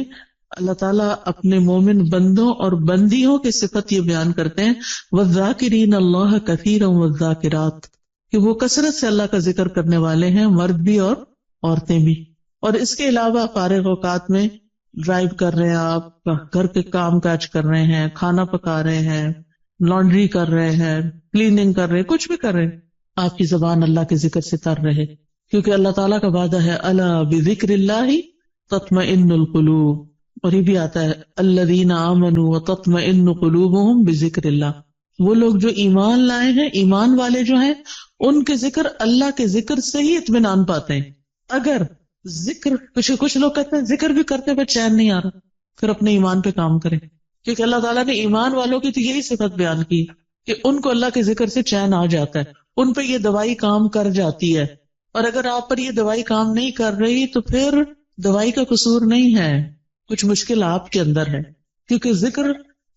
اللہ تعالیٰ اپنے مومن بندوں اور بندیوں کی صفت یہ بیان کرتے ہیں وَالذَّاكِرِينَ اللَّهَ كَثِيرًا وَالذَّاكِرَاتِ، کہ وہ کثرت سے اللہ کا ذکر کرنے والے ہیں، مرد بھی اور عورتیں بھی. اور اس کے علاوہ فارغ اوقات میں ڈرائیو کر رہے ہیں، آپ گھر کے کام کاج کر رہے ہیں، کھانا پکا رہے ہیں، لانڈری کر رہے ہیں، کلیننگ کر رہے ہیں، کچھ بھی کر رہے ہیں، آپ کی زبان اللہ کے ذکر سے تر رہے، کیونکہ اللہ تعالیٰ کا وعدہ ہے الا بذکر اللہ تطمئن القلوب. اور یہ بھی آتا ہے الذین آمنوا وتطمئن قلوبہم بذکر اللہ، وہ لوگ جو ایمان لائے ہیں، ایمان والے جو ہیں، ان کے ذکر، اللہ کے ذکر سے ہی اطمینان پاتے ہیں۔ اگر ذکر، کچھ لوگ کہتے ہیں ذکر بھی کرتے ہوئے چین نہیں آ رہا، پھر اپنے ایمان پہ کام کریں، کیونکہ اللہ تعالیٰ نے ایمان والوں کی تو یہی صفت بیان کی کہ ان کو اللہ کے ذکر سے چین آ جاتا ہے، ان پہ یہ دوائی کام کر جاتی ہے۔ اور اگر آپ پر یہ دوائی کام نہیں کر رہی تو پھر دوائی کا قصور نہیں ہے، کچھ مشکل آپ کے اندر ہے، کیونکہ ذکر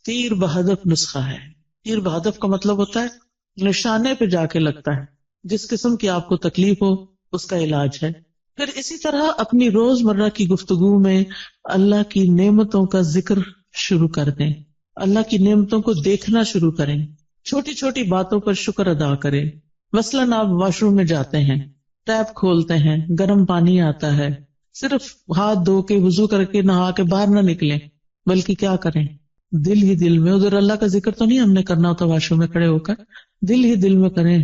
تیر بہدف نسخہ ہے۔ تیر بہدف کا مطلب ہوتا ہے نشانے پہ جا کے لگتا ہے، جس قسم کی آپ کو تکلیف ہو اس کا علاج ہے۔ پھر اسی طرح اپنی روز مرہ کی گفتگو میں اللہ کی نعمتوں کا ذکر شروع کر دیں، اللہ کی نعمتوں کو دیکھنا شروع کریں، چھوٹی چھوٹی باتوں پر شکر ادا کریں۔ مثلاً آپ واش روم میں جاتے ہیں، ٹیپ کھولتے ہیں، گرم پانی آتا ہے، صرف ہاتھ دھو کے وضو کر کے نہا کے باہر نہ نکلیں، بلکہ کیا کریں، دل ہی دل میں، ادھر اللہ کا ذکر تو نہیں ہم نے کرنا ہوتا واش روم میں کھڑے ہو کر، دل ہی دل میں کریں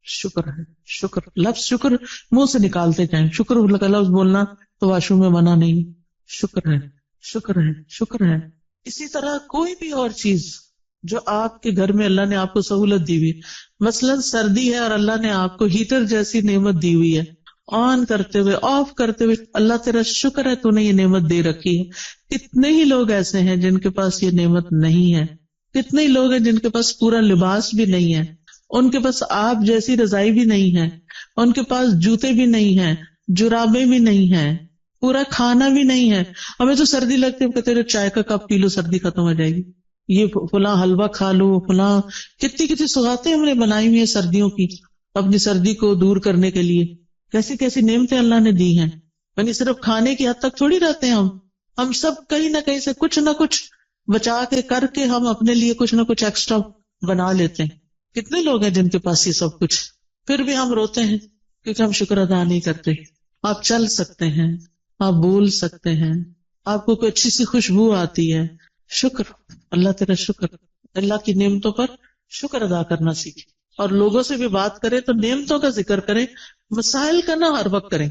شکر ہے، شکر، لفظ شکر منہ سے نکالتے جائیں، شکر کا لفظ بولنا تو واش روم میں منع نہیں، شکر ہے، شکر ہے، شکر ہے۔ اسی طرح کوئی بھی اور چیز جو آپ کے گھر میں اللہ نے آپ کو سہولت دی ہوئی، مثلاً سردی ہے اور اللہ نے آپ کو ہیٹر جیسی نعمت دی ہوئی ہے، آن کرتے ہوئے آف کرتے ہوئے اللہ تیرا شکر ہے تو نے یہ نعمت دے رکھی ہے۔ کتنے ہی لوگ ایسے ہیں جن کے پاس یہ نعمت نہیں ہے، کتنے ہی لوگ ہیں جن کے پاس پورا لباس بھی نہیں ہے، ان کے پاس آپ جیسی رضائی بھی نہیں ہے، ان کے پاس جوتے بھی نہیں ہیں، جرابیں بھی نہیں ہیں، پورا کھانا بھی نہیں ہے۔ ہمیں تو سردی لگتی ہے، کہتے ہیں چائے کا کپ پی لو سردی ختم ہو جائے گی، یہ فلاں حلوہ کھا لو، فلاں کتنی سوغاتیں ہم نے بنائی ہوئی ہیں سردیوں کی اپنی سردی کو دور کرنے کے لیے۔ کیسی کیسی نعمتیں اللہ نے دی ہیں، یعنی صرف کھانے کی حد تک تھوڑی رہتے ہیں ہم سب کہیں نہ کہیں سے کچھ نہ کچھ بچا کے کر کے ہم اپنے لیے کچھ نہ کچھ ایکسٹرا بنا لیتے ہیں۔ کتنے لوگ ہیں جن کے پاس یہ سب کچھ، پھر بھی ہم روتے ہیں کیونکہ ہم شکر ادا نہیں کرتے۔ آپ چل سکتے ہیں، آپ بول سکتے ہیں، آپ کو کوئی اچھی سی خوشبو آتی ہے، شکر، اللہ تیرا شکر۔ اللہ کی نعمتوں پر شکر ادا کرنا سیکھیں، اور لوگوں سے بھی بات کریں تو نعمتوں کا ذکر کریں، مسائل کا نہ ہر وقت کریں۔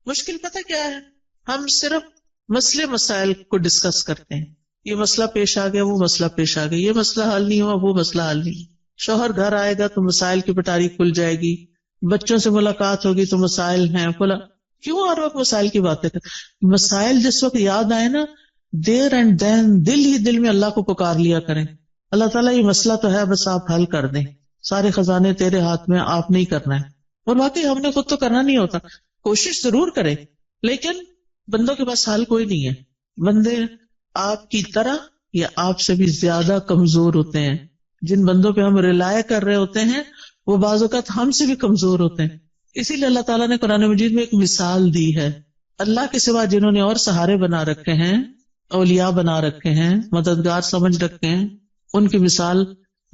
مشکل پتہ کیا ہے، ہم صرف مسائل کو ڈسکس کرتے ہیں، یہ مسئلہ پیش آ گیا، وہ مسئلہ پیش آ گیا، یہ مسئلہ حل نہیں ہوا، وہ مسئلہ حل نہیں۔ شوہر گھر آئے گا تو مسائل کی پٹاری کھل جائے گی، بچوں سے ملاقات ہوگی تو مسائل ہیں، کیوں ہر وقت مسائل کی باتیں کریں؟ مسائل جس وقت یاد آئے نا، دیر اینڈ دین دل ہی دل میں اللہ کو پکار لیا کریں، اللہ تعالیٰ یہ مسئلہ تو ہے، بس آپ حل کر دیں، سارے خزانے تیرے ہاتھ میں، آپ نہیں کرنا ہے۔ اور واقعی ہم نے خود تو کرنا نہیں ہوتا، کوشش ضرور کریں، لیکن بندوں کے پاس حل کوئی نہیں ہے۔ بندے آپ کی طرح یا آپ سے بھی زیادہ کمزور ہوتے ہیں، جن بندوں پہ ہم ریلائے کر رہے ہوتے ہیں وہ بعض اوقات ہم سے بھی کمزور ہوتے ہیں۔ اسی لیے اللہ تعالیٰ نے قرآن مجید میں ایک مثال دی ہے، اللہ کے سوا جنہوں نے اور سہارے بنا رکھے ہیں، اولیاء بنا رکھے ہیں، مددگار سمجھ رکھے ہیں، ان کی مثال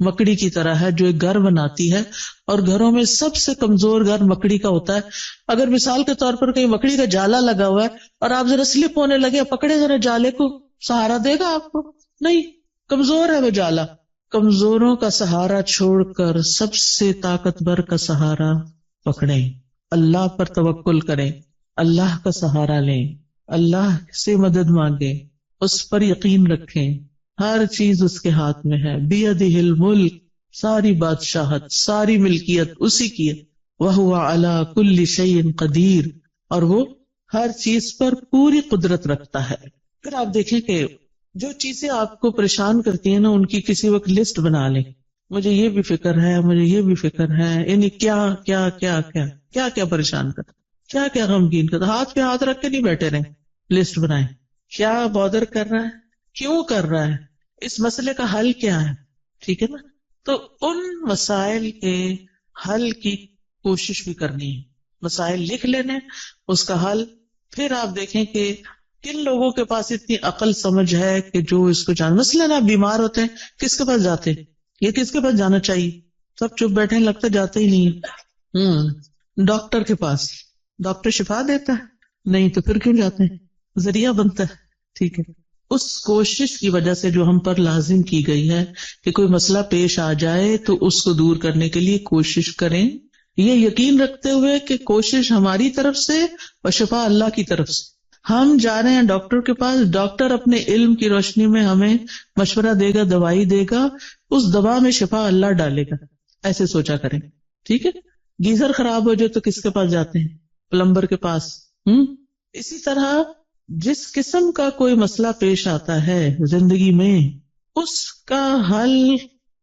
مکڑی کی طرح ہے جو ایک گھر بناتی ہے، اور گھروں میں سب سے کمزور گھر مکڑی کا ہوتا ہے۔ اگر مثال کے طور پر کہیں مکڑی کا جالا لگا ہوا ہے اور آپ ذرا سلپ ہونے لگے، پکڑے ذرا جالے کو، سہارا دے گا آپ کو؟ نہیں، کمزور ہے وہ جالا۔ کمزوروں کا سہارا چھوڑ کر سب سے طاقتور کا سہارا پکڑیں، اللہ پر توکل کریں، اللہ کا سہارا لیں، اللہ سے مدد مانگیں، اس پر یقین رکھیں، ہر چیز اس کے ہاتھ میں ہے، بیدہ الملک، ساری بادشاہت، ساری ملکیت اسی کی ہے، وہو علی کل شیء قدیر، اور وہ ہر چیز پر پوری قدرت رکھتا ہے۔ پھر آپ دیکھیں کہ جو چیزیں آپ کو پریشان کرتی ہیں نا، ان کی کسی وقت لسٹ بنا لیں، مجھے یہ بھی فکر ہے، مجھے یہ بھی فکر ہے، یعنی کیا کیا کیا کیا کیا کیا پریشان کرتا، کیا کیا غمگین کرتا، ہاتھ پہ ہاتھ رکھ کے نہیں بیٹھے رہیں، لسٹ بنائیں، کیا بادر کر رہا ہے، کیوں کر رہا ہے، اس مسئلے کا حل کیا ہے، ٹھیک ہے نا؟ تو ان مسائل کے حل کی کوشش بھی کرنی ہے، مسائل لکھ لینے، اس کا حل۔ پھر آپ دیکھیں کہ کن لوگوں کے پاس اتنی عقل سمجھ ہے کہ جو اس کو جان، مثلاً آپ بیمار ہوتے ہیں، کس کے پاس جاتے ہیں؟ یہ کس کے پاس جانا چاہیے؟ سب چپ بیٹھے لگتا جاتے ہی نہیں، ڈاکٹر کے پاس۔ ڈاکٹر شفا دیتا ہے؟ نہیں، تو پھر کیوں جاتے ہیں؟ ذریعہ بنتا ہے، ٹھیک ہے۔ اس کوشش کی وجہ سے جو ہم پر لازم کی گئی ہے کہ کوئی مسئلہ پیش آ جائے تو اس کو دور کرنے کے لیے کوشش کریں، یہ یقین رکھتے ہوئے کہ کوشش ہماری طرف سے اور شفا اللہ کی طرف سے۔ ہم جا رہے ہیں ڈاکٹر کے پاس، ڈاکٹر اپنے علم کی روشنی میں ہمیں مشورہ دے گا، دوائی دے گا، اس دوا میں شفا اللہ ڈالے گا. ایسے سوچا کریں. ٹھیک ہے. گیزر خراب ہو جائے تو کس کے پاس جاتے ہیں؟ پلمبر کے پاس. اسی طرح جس قسم کا کوئی مسئلہ پیش آتا ہے زندگی میں، اس کا حل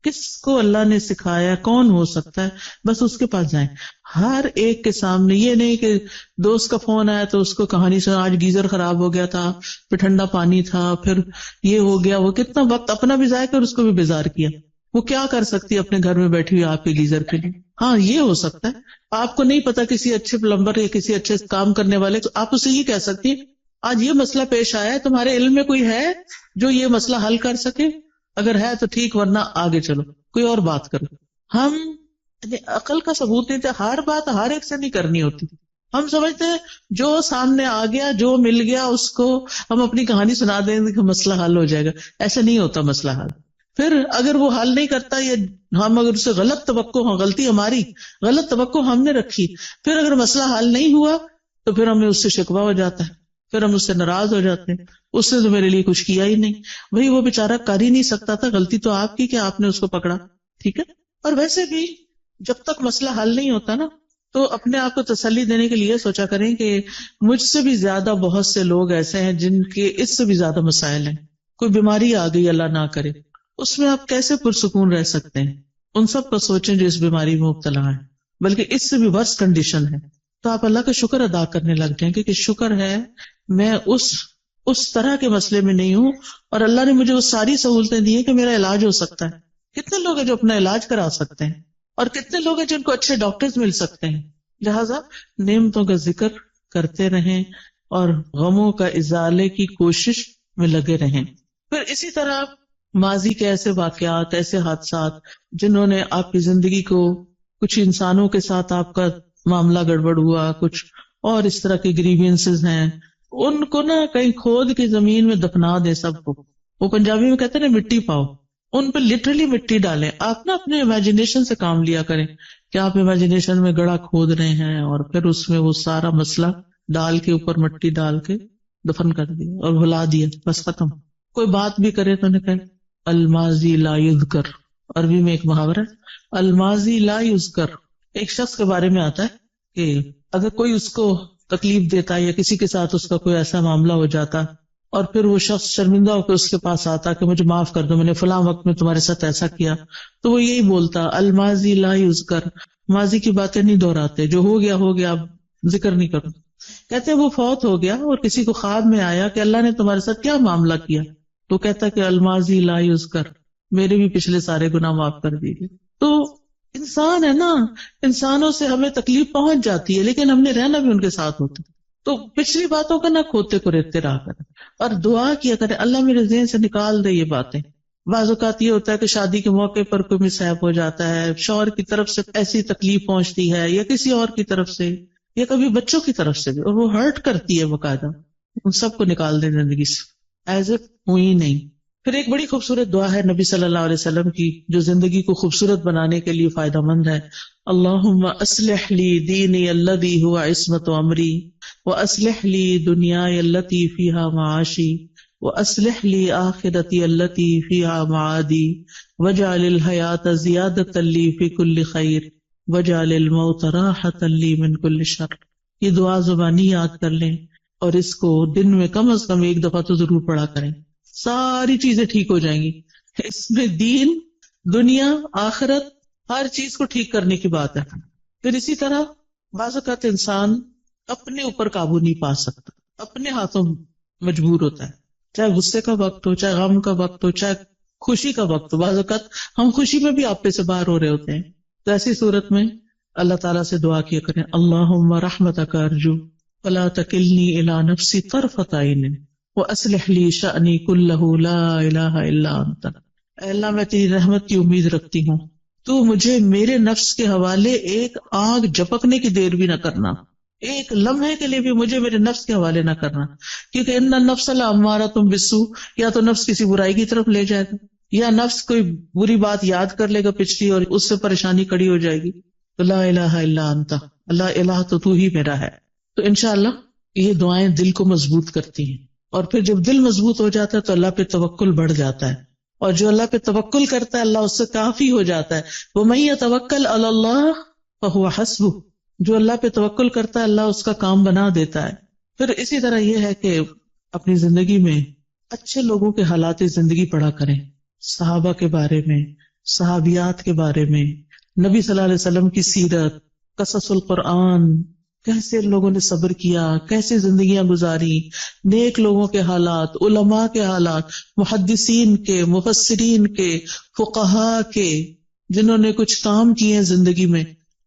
کس کو اللہ نے سکھایا، کون ہو سکتا ہے، بس اس کے پاس جائیں. ہر ایک کے سامنے. یہ نہیں کہ دوست کا فون آیا تو اس کو کہانی سنا، آج گیزر خراب ہو گیا تھا، پھر ٹھنڈا پانی تھا، پھر یہ ہو گیا، وہ کتنا وقت اپنا بھی ضائع کر اس کو بھی بیزار کیا. وہ کیا کر سکتی ہے اپنے گھر میں بیٹھی ہوئی آپ کے گیزر کے لیے؟ ہاں یہ ہو سکتا ہے. آپ کو نہیں پتا کسی اچھے پلمبر یا کسی اچھے کام کرنے والے تو آپ اسے یہ کہہ سکتی ہیں آج یہ مسئلہ پیش آیا ہے، تمہارے علم میں کوئی ہے جو یہ مسئلہ حل کر سکے؟ اگر ہے تو ٹھیک، ورنہ آگے چلو، کوئی اور بات کرو. ہم عقل کا ثبوت نہیں تھا، ہر بات ہر ایک سے نہیں کرنی ہوتی. ہم سمجھتے ہیں جو سامنے آ گیا، جو مل گیا، اس کو ہم اپنی کہانی سنا دیں گے کہ مسئلہ حل ہو جائے گا. ایسا نہیں ہوتا مسئلہ حل. پھر اگر وہ حل نہیں کرتا یا ہم اگر اسے غلط توقع ہو، غلطی ہماری، غلط توقع ہم نے رکھی، پھر اگر مسئلہ حل نہیں ہوا تو پھر ہمیں اس سے شکوہ ہو جاتا ہے، پھر ہم اس سے ناراض ہو جاتے ہیں، اس نے تو میرے لیے کچھ کیا ہی نہیں. بھئی وہ بیچارہ کر ہی نہیں سکتا تھا، غلطی تو آپ کی کہ آپ نے اس کو پکڑا. ٹھیک ہے. اور ویسے بھی جب تک مسئلہ حل نہیں ہوتا نا، تو اپنے آپ کو تسلی دینے کے لیے سوچا کریں کہ مجھ سے بھی زیادہ بہت سے لوگ ایسے ہیں جن کے اس سے بھی زیادہ مسائل ہیں. کوئی بیماری آ گئی، اللہ نہ کرے، اس میں آپ کیسے پرسکون رہ سکتے ہیں؟ ان سب کو سوچیں جو اس بیماری میں مبتلا ہیں، بلکہ اس سے بھی ورس کنڈیشن ہے. تو آپ اللہ کا شکر ادا کرنے لگ جائیں کہ شکر ہے میں اس طرح کے مسئلے میں نہیں ہوں، اور اللہ نے مجھے وہ ساری سہولتیں دی ہیں کہ میرا علاج ہو سکتا ہے. کتنے لوگ ہیں جو اپنا علاج کرا سکتے ہیں، اور کتنے لوگ ہیں جن کو اچھے ڈاکٹرز مل سکتے ہیں. لہذا نعمتوں کا ذکر کرتے رہیں اور غموں کا ازالے کی کوشش میں لگے رہیں. پھر اسی طرح ماضی کے ایسے واقعات، ایسے حادثات جنہوں نے آپ کی زندگی کو، کچھ انسانوں کے ساتھ آپ کا معاملہ گڑبڑ ہوا، کچھ اور اس طرح کے گریوینسز ہیں، ان کو نا کہیں کھود کے زمین میں دفنا دیں سب کو. وہ پنجابی میں کہتے ہیں نا مٹی پاؤ، ان پہ لٹرلی مٹی ڈالیں. آپ نا اپنے امیجنیشن سے کام لیا کریں کہ آپ امیجنیشن میں گڑھا کھود رہے ہیں اور پھر اس میں وہ سارا مسئلہ ڈال کے اوپر مٹی ڈال کے دفن کر دیا اور بھلا دیا، بس ختم. کوئی بات بھی کرے تو نہ کہے الماضی لا یذکر. عربی میں ایک محاورہ ہے الماضی لا یذکر. ایک شخص کے بارے میں آتا ہے کہ اگر کوئی اس کو تکلیف دیتا یا کسی کے ساتھ اس کا کوئی ایسا معاملہ ہو جاتا اور پھر وہ شخص شرمندہ ہو کے اس کے پاس آتا کہ مجھے معاف کر دو، میں نے فلاں وقت میں تمہارے ساتھ ایسا کیا، تو وہ یہی بولتا الماضی لا یذکر. ماضی کی باتیں نہیں دہراتے، جو ہو گیا ہو گیا، اب ذکر نہیں کرو. کہتے ہیں وہ فوت ہو گیا اور کسی کو خواب میں آیا کہ اللہ نے تمہارے ساتھ کیا معاملہ کیا، تو کہتا کہ الماضی لا یذکر، میرے بھی پچھلے سارے گناہ معاف کر دیجیے. تو انسان ہے نا، انسانوں سے ہمیں تکلیف پہنچ جاتی ہے، لیکن ہم نے رہنا بھی ان کے ساتھ ہوتا. تو پچھلی باتوں کا نہ کھوتے کو ریتتے رہا کریں اور دعا کیا کریں اللہ میرے ذہن سے نکال دے یہ باتیں. بعض اوقات یہ ہوتا ہے کہ شادی کے موقع پر کوئی مسہیپ ہو جاتا ہے، شوہر کی طرف سے ایسی تکلیف پہنچتی ہے یا کسی اور کی طرف سے یا کبھی بچوں کی طرف سے بھی، اور وہ ہرٹ کرتی ہے باقاعدہ. ان سب کو نکال دیں زندگی سے ایز اف ہوئی نہیں. پھر ایک بڑی خوبصورت دعا ہے نبی صلی اللہ علیہ وسلم کی جو زندگی کو خوبصورت بنانے کے لیے فائدہ مند ہے. اللہم اصلح لی دینی الذی هو عصمت امری واصلح لی دنیای التي فیہا معاشی واصلح لی آخرتی التي فیہا معادی واجعل الحیاۃ زیادۃ لی فی کل خیر واجعل الموت راحۃ لی من کل شر. یہ دعا زبانی یاد کر لیں اور اس کو دن میں کم از کم ایک دفعہ تو ضرور پڑھا کریں، ساری چیزیں ٹھیک ہو جائیں گی. اس میں دین، دنیا، آخرت، ہر چیز کو ٹھیک کرنے کی بات ہے. پھر اسی طرح بعض اوقات انسان اپنے اوپر قابو نہیں پا سکتا، اپنے ہاتھوں مجبور ہوتا ہے، چاہے غصے کا وقت ہو، چاہے غم کا وقت ہو، چاہے خوشی کا وقت ہو. بعض اوقات ہم خوشی میں بھی آپے سے باہر ہو رہے ہوتے ہیں. تو ایسی صورت میں اللہ تعالیٰ سے دعا کیا کریں اللہم رحمتک ارجو ولا تکلنی الی نفسی طرفۃ عین واصلح لی شأنی کلہ لا الہ الا انت. اے اللہ میں تیری رحمت کی امید رکھتی ہوں، تو مجھے میرے نفس کے حوالے ایک آنکھ جھپکنے کی دیر بھی نہ کرنا، ایک لمحے کے لیے بھی مجھے میرے نفس کے حوالے نہ کرنا، کیونکہ ان النفس لامارۃ بالسوء. یا تو نفس کسی برائی کی طرف لے جائے گا یا نفس کوئی بری بات یاد کر لے گا پچھلی اور اس سے پریشانی کڑی ہو جائے گی. تو لا الہ الا انت، اللہ الہ تو ہی میرا ہے. تو انشاءاللہ یہ دعائیں دل کو مضبوط کرتی ہیں، اور پھر جب دل مضبوط ہو جاتا ہے تو اللہ پہ توکل بڑھ جاتا ہے، اور جو اللہ پہ توکل کرتا ہے اللہ اس سے کافی ہو جاتا ہے. وَمَن يَتَوَكَّلْ عَلَى اللَّهِ فَهُوَ حَسْبُهُ، جو اللہ پہ توکل کرتا ہے اللہ اس کا کام بنا دیتا ہے. پھر اسی طرح یہ ہے کہ اپنی زندگی میں اچھے لوگوں کے حالات زندگی پڑھا کریں، صحابہ کے بارے میں، صحابیات کے بارے میں، نبی صلی اللہ علیہ وسلم کی سیرت، قصص القرآن، کیسے لوگوں نے صبر کیا، کیسے زندگیاں گزاری، نیک لوگوں کے حالات، علماء کے حالات، محدثین کے، مفسرین کے، فقہاء کے، جنہوں نے کچھ کام کیے ہیں زندگی میں،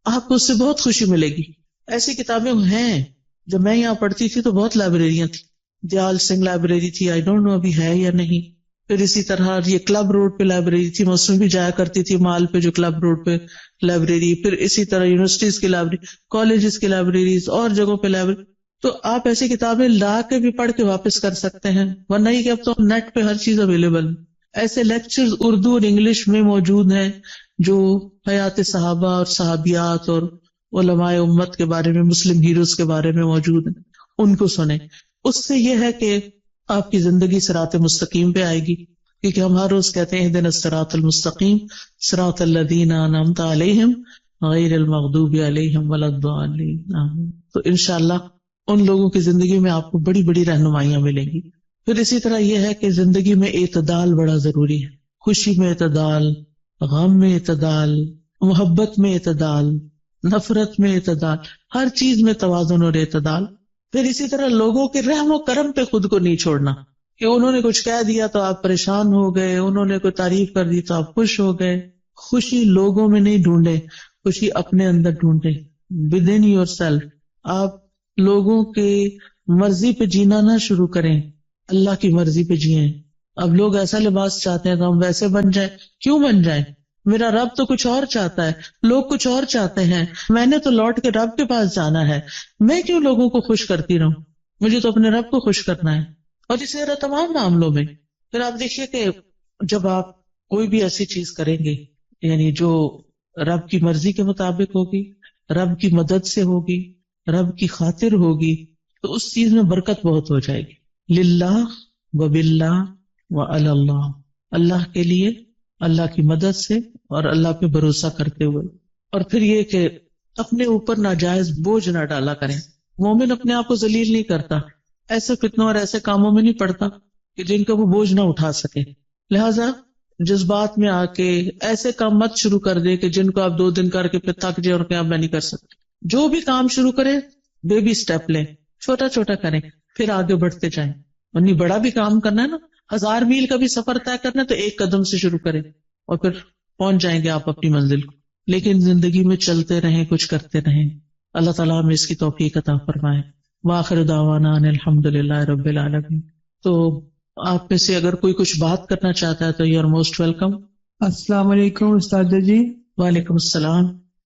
آپ کو اس سے بہت خوشی ملے گی. ایسی کتابیں ہیں. جب میں یہاں پڑھتی تھی تو بہت لائبریریاں تھیں. دیال سنگھ لائبریری تھی، آئی ڈونٹ نو ابھی ہے یا نہیں. پھر اسی طرح یہ کلب روڈ پہ لائبریری تھی، میں اس میں بھی جایا کرتی تھی، مال پہ جو کلب روڈ پہ لائبریری. پھر اسی طرح یونیورسٹیز کی لائبریری، کالجز کی لائبریریز، اور جگہوں پہ لائبریری. تو آپ ایسی کتابیں لا کے بھی پڑھ کے واپس کر سکتے ہیں، ورنہ ہی کہ اب تو نیٹ پہ ہر چیز اویلیبل ہے. ایسے لیکچرز اردو اور انگلش میں موجود ہیں جو حیات صحابہ اور صحابیات اور علماء امت کے بارے میں، مسلم ہیروز کے بارے میں موجود ہیں، ان کو سنیں. اس سے یہ ہے کہ آپ کی زندگی صراط مستقیم پہ آئے گی، کیونکہ ہم ہر روز کہتے ہیں اہدنا الصراط المستقیم صراط الذین انعمت علیہم غیر المغضوب علیہم ولا الضالین. تو انشاءاللہ ان لوگوں کی زندگی میں آپ کو بڑی بڑی رہنمائیاں ملیں گی. پھر اسی طرح یہ ہے کہ زندگی میں اعتدال بڑا ضروری ہے. خوشی میں اعتدال، غم میں اعتدال، محبت میں اعتدال، نفرت میں اعتدال، ہر چیز میں توازن اور اعتدال. پھر اسی طرح لوگوں کے رحم و کرم پہ خود کو نہیں چھوڑنا کہ انہوں نے کچھ کہہ دیا تو آپ پریشان ہو گئے، انہوں نے کوئی تعریف کر دی تو آپ خوش ہو گئے. خوشی لوگوں میں نہیں ڈھونڈے، خوشی اپنے اندر ڈھونڈے، within yourself. آپ لوگوں کے مرضی پہ جینا نہ شروع کریں، اللہ کی مرضی پہ جئیں. اب لوگ ایسا لباس چاہتے ہیں تو ہم ویسے بن جائیں. کیوں بن جائیں؟ میرا رب تو کچھ اور چاہتا ہے، لوگ کچھ اور چاہتے ہیں، میں نے تو لوٹ کے رب کے پاس جانا ہے. میں کیوں لوگوں کو خوش کرتی رہوں؟ مجھے تو اپنے رب کو خوش کرنا ہے. اور اسی طرح تمام معاملوں میں. پھر آپ دیکھیے کہ جب آپ کوئی بھی ایسی چیز کریں گے، یعنی جو رب کی مرضی کے مطابق ہوگی، رب کی مدد سے ہوگی، رب کی خاطر ہوگی، تو اس چیز میں برکت بہت ہو جائے گی. للہ و باللہ و علی اللہ، اللہ کے لیے، اللہ کی مدد سے اور اللہ پہ بھروسہ کرتے ہوئے. اور پھر یہ کہ اپنے اوپر ناجائز بوجھ نہ ڈالا کریں. مومن اپنے آپ کو ذلیل نہیں کرتا، ایسے فتنوں اور ایسے کاموں میں نہیں پڑتا کہ جن کا وہ بوجھ نہ اٹھا سکے. لہذا جذبات میں آ کے ایسے کام مت شروع کر دے کہ جن کو آپ 2 دن کر کے پھر تھک جائے اور کہ آپ میں نہیں کر سکتے. جو بھی کام شروع کریں بیبی سٹیپ لیں، چھوٹا چھوٹا کریں، پھر آگے بڑھتے جائیں. ورنہ بڑا بھی کام کرنا ہے نا، 1000 میل کا بھی سفر طے کرنا ہے تو 1 قدم سے شروع کریں اور پھر پہنچ جائیں گے آپ اپنی منزل کو. لیکن زندگی میں چلتے رہیں، کچھ کرتے رہیں. اللہ تعالیٰ ہمیں اس کی توفیق عطا فرمائے. وآخر دعوانا ان الحمد للہ رب العالمین. تو آپ میں سے اگر کوئی کچھ بات کرنا چاہتا ہے تو یو آر موسٹ ویلکم. السلام علیکم استاد جی. وعلیکم السلام.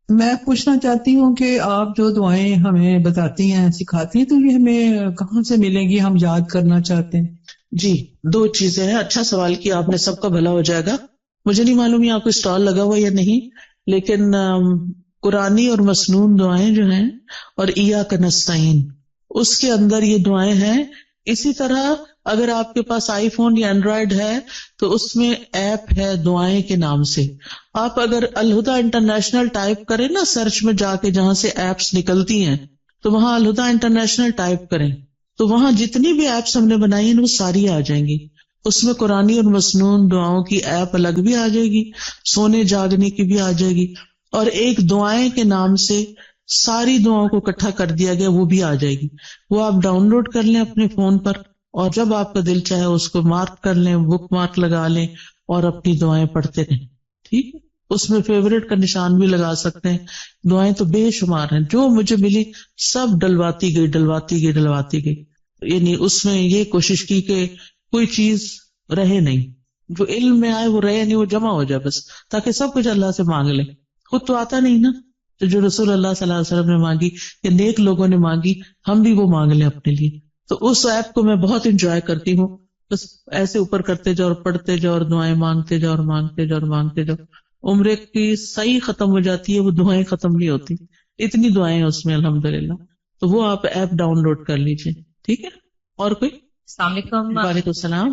میں پوچھنا چاہتی ہوں کہ آپ جو دعائیں ہمیں بتاتی ہیں، سکھاتی ہیں، تو یہ ہمیں کہاں سے ملیں گی؟ ہم یاد کرنا چاہتے ہیں. جی 2 چیزیں ہیں. اچھا سوال کیا آپ نے، سب کا بھلا ہو جائے گا. مجھے نہیں معلوم یہ آپ کو اسٹال لگا ہوا یا نہیں، لیکن قرآنی اور مسنون دعائیں جو ہیں اور ایاک نستعین، اس کے اندر یہ دعائیں ہیں. اسی طرح اگر آپ کے پاس آئی فون یا اینڈرائیڈ ہے تو اس میں ایپ ہے دعائیں کے نام سے. آپ اگر الہدیٰ انٹرنیشنل ٹائپ کریں نا سرچ میں جا کے، جہاں سے ایپس نکلتی ہیں، تو وہاں الہدیٰ انٹرنیشنل ٹائپ کریں تو وہاں جتنی بھی ایپس ہم نے بنائی ہیں وہ ساری آ جائیں گی. اس میں قرآنی اور مسنون دعاؤں کی ایپ الگ بھی آ جائے گی، سونے جاگنے کی بھی آ جائے گی، اور ایک دعائیں کے نام سے ساری دعاؤں کو اکٹھا کر دیا گیا وہ بھی آ جائے گی. وہ آپ ڈاؤن لوڈ کر لیں اپنے فون پر، اور جب آپ کا دل چاہے اس کو مارک کر لیں، بک مارک لگا لیں اور اپنی دعائیں پڑھتے رہیں. ٹھیک ہے، اس میں فیوریٹ کا نشان بھی لگا سکتے ہیں. دعائیں تو بے شمار ہیں، جو مجھے ملی سب ڈلواتی گئی. یعنی اس میں یہ کوشش کی کہ کوئی چیز رہے نہیں، جو علم میں آئے وہ رہے نہیں، وہ جمع ہو جائے بس، تاکہ سب کچھ اللہ سے مانگ لیں. خود تو آتا نہیں نا، تو جو رسول اللہ صلی اللہ علیہ وسلم نے مانگی یا نیک لوگوں نے مانگی، ہم بھی وہ مانگ لیں اپنے لیے. تو اس ایپ کو میں بہت انجوائے کرتی ہوں. بس ایسے اوپر کرتے جاؤ اور پڑھتے جاؤ اور دعائیں مانگتے جاؤ اور مانگتے جاؤ. عمرے کی صحیح ختم ہو جاتی ہے، وہ دعائیں ختم نہیں ہوتی. اتنی دعائیں ہیں اس میں الحمدللہ. تو وہ آپ ایپ ڈاؤن لوڈ کر لیجیے. ٹھیک ہے. اور کوئی؟ السلام علیکم. وعلیکم السلام.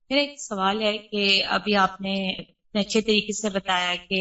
میرا ایک سوال ہے کہ ابھی آپ نے اتنے اچھے طریقے سے بتایا کہ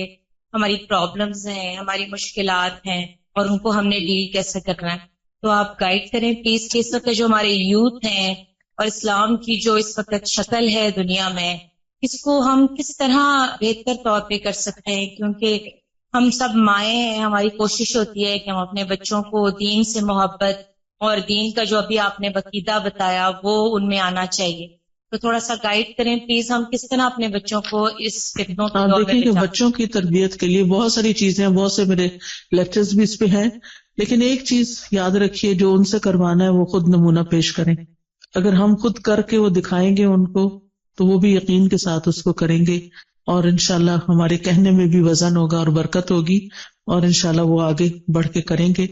ہماری پرابلمز ہیں، ہماری مشکلات ہیں اور ان کو ہم نے ڈیل کیسے کرنا ہے. تو آپ گائیڈ کریں پلیز کہ اس وقت جو ہمارے یوتھ ہیں اور اسلام کی جو اس وقت شکل ہے دنیا میں، اس کو ہم کس طرح بہتر طور پہ کر سکتے ہیں، کیونکہ ہم سب مائیں ہیں، ہماری کوشش ہوتی ہے کہ ہم اپنے بچوں کو دین سے محبت اور دین کا جو ابھی آپ نے عقیدہ بتایا وہ ان میں آنا چاہیے. تو تھوڑا سا گائیڈ کریں پلیز، ہم کس طرح اپنے بچوں کو اس فتنوں کے آپ دور دیکھیں میں کہ بچا. بچوں کی تربیت کے لیے بہت ساری چیزیں ہیں، بہت سے میرے لیکچرز بھی اس پہ ہیں، لیکن ایک چیز یاد رکھیے، جو ان سے کروانا ہے وہ خود نمونہ پیش کریں. اگر ہم خود کر کے وہ دکھائیں گے ان کو تو وہ بھی یقین کے ساتھ اس کو کریں گے، اور انشاءاللہ ہمارے کہنے میں بھی وزن ہوگا اور برکت ہوگی، اور انشاءاللہ وہ آگے بڑھ کے کریں گے.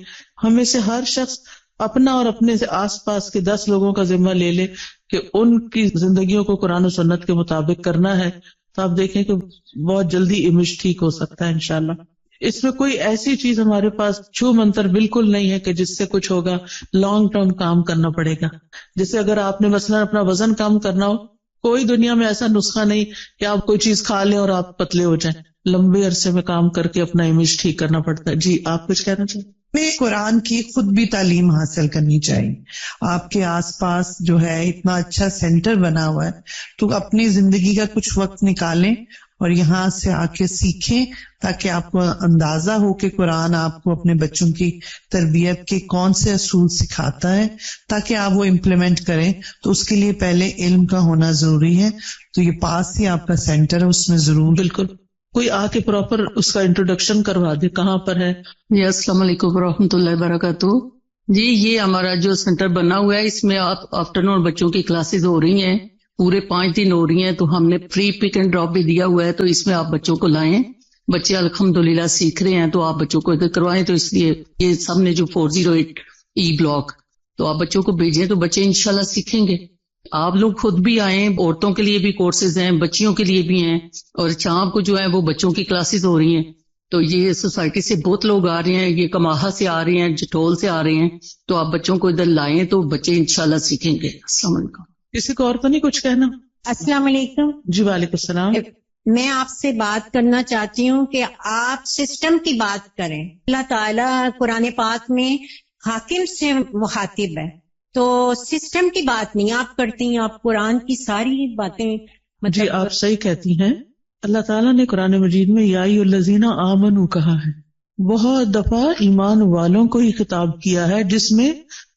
ہمیں سے ہر شخص اپنا اور اپنے سے آس پاس کے 10 لوگوں کا ذمہ لے لے کہ ان کی زندگیوں کو قرآن و سنت کے مطابق کرنا ہے، تو آپ دیکھیں کہ بہت جلدی امیج ٹھیک ہو سکتا ہے انشاءاللہ. اس میں کوئی ایسی چیز ہمارے پاس چھو منتر بالکل نہیں ہے کہ جس سے کچھ ہوگا. لانگ ٹرم کام کرنا پڑے گا. جیسے اگر آپ نے مثلا اپنا وزن کم کرنا ہو، کوئی دنیا میں ایسا نسخہ نہیں کہ آپ کوئی چیز کھا لیں اور آپ پتلے ہو جائیں. لمبے عرصے میں کام کر کے اپنا امیج ٹھیک کرنا پڑتا ہے. جی آپ کچھ کہنا چاہیں؟ میں قرآن کی خود بھی تعلیم حاصل کرنی چاہیے. آپ کے آس پاس جو ہے اتنا اچھا سینٹر بنا ہوا ہے، تو اپنی زندگی کا کچھ وقت نکالیں اور یہاں سے آ کے سیکھیں، تاکہ آپ کو اندازہ ہو کہ قرآن آپ کو اپنے بچوں کی تربیت کے کون سے اصول سکھاتا ہے، تاکہ آپ وہ امپلیمنٹ کریں. تو اس کے لیے پہلے علم کا ہونا ضروری ہے. تو یہ پاس ہی آپ کا سینٹر ہے، اس میں ضرور. بالکل. کوئی آ کے پراپر اس کا انٹروڈکشن کروا دے کہاں پر ہے. جی السلام علیکم ورحمۃ اللہ وبرکاتہ. جی یہ ہمارا جو سینٹر بنا ہوا ہے، اس میں آپ آفٹرنون بچوں کی کلاسز ہو رہی ہیں، پورے 5 دن ہو رہی ہیں. تو ہم نے فری پک اینڈ ڈراپ بھی دیا ہوا ہے، تو اس میں آپ بچوں کو لائیں. بچے الحمدللہ سیکھ رہے ہیں، تو آپ بچوں کو ادھر کروائیں. تو اس لیے یہ سب نے جو 408 ای بلاک، تو آپ بچوں کو بھیجیں تو بچے انشاءاللہ سیکھیں گے. آپ لوگ خود بھی آئیں، عورتوں کے لیے بھی کورسز ہیں، بچیوں کے لیے بھی ہیں، اور شام کو جو ہے وہ بچوں کی کلاسز ہو رہی ہیں. تو یہ سوسائٹی سے بہت لوگ آ رہے ہیں، یہ کماہا سے آ رہے ہیں، جٹول سے آ رہے ہیں. تو آپ بچوں کو ادھر لائیں تو بچے انشاءاللہ سیکھیں گے. السلام علیکم. کسی کو اور تو نہیں کچھ کہنا؟ السلام علیکم. جی وعلیکم السلام. میں آپ سے بات کرنا چاہتی ہوں کہ آپ سسٹم کی بات کریں. اللہ تعالیٰ قرآن پاک میں حاکم سے مخاطب ہے، تو سسٹم کی بات نہیں آپ کرتی ہیں. آپ قرآن کی ساری باتیں جی آپ صحیح کہتی ہیں. اللہ تعالیٰ نے قرآن مجید میں یا ایھا الذین آمنوا کہا ہے. بہت دفعہ ایمان والوں کو ہی خطاب کیا ہے، جس میں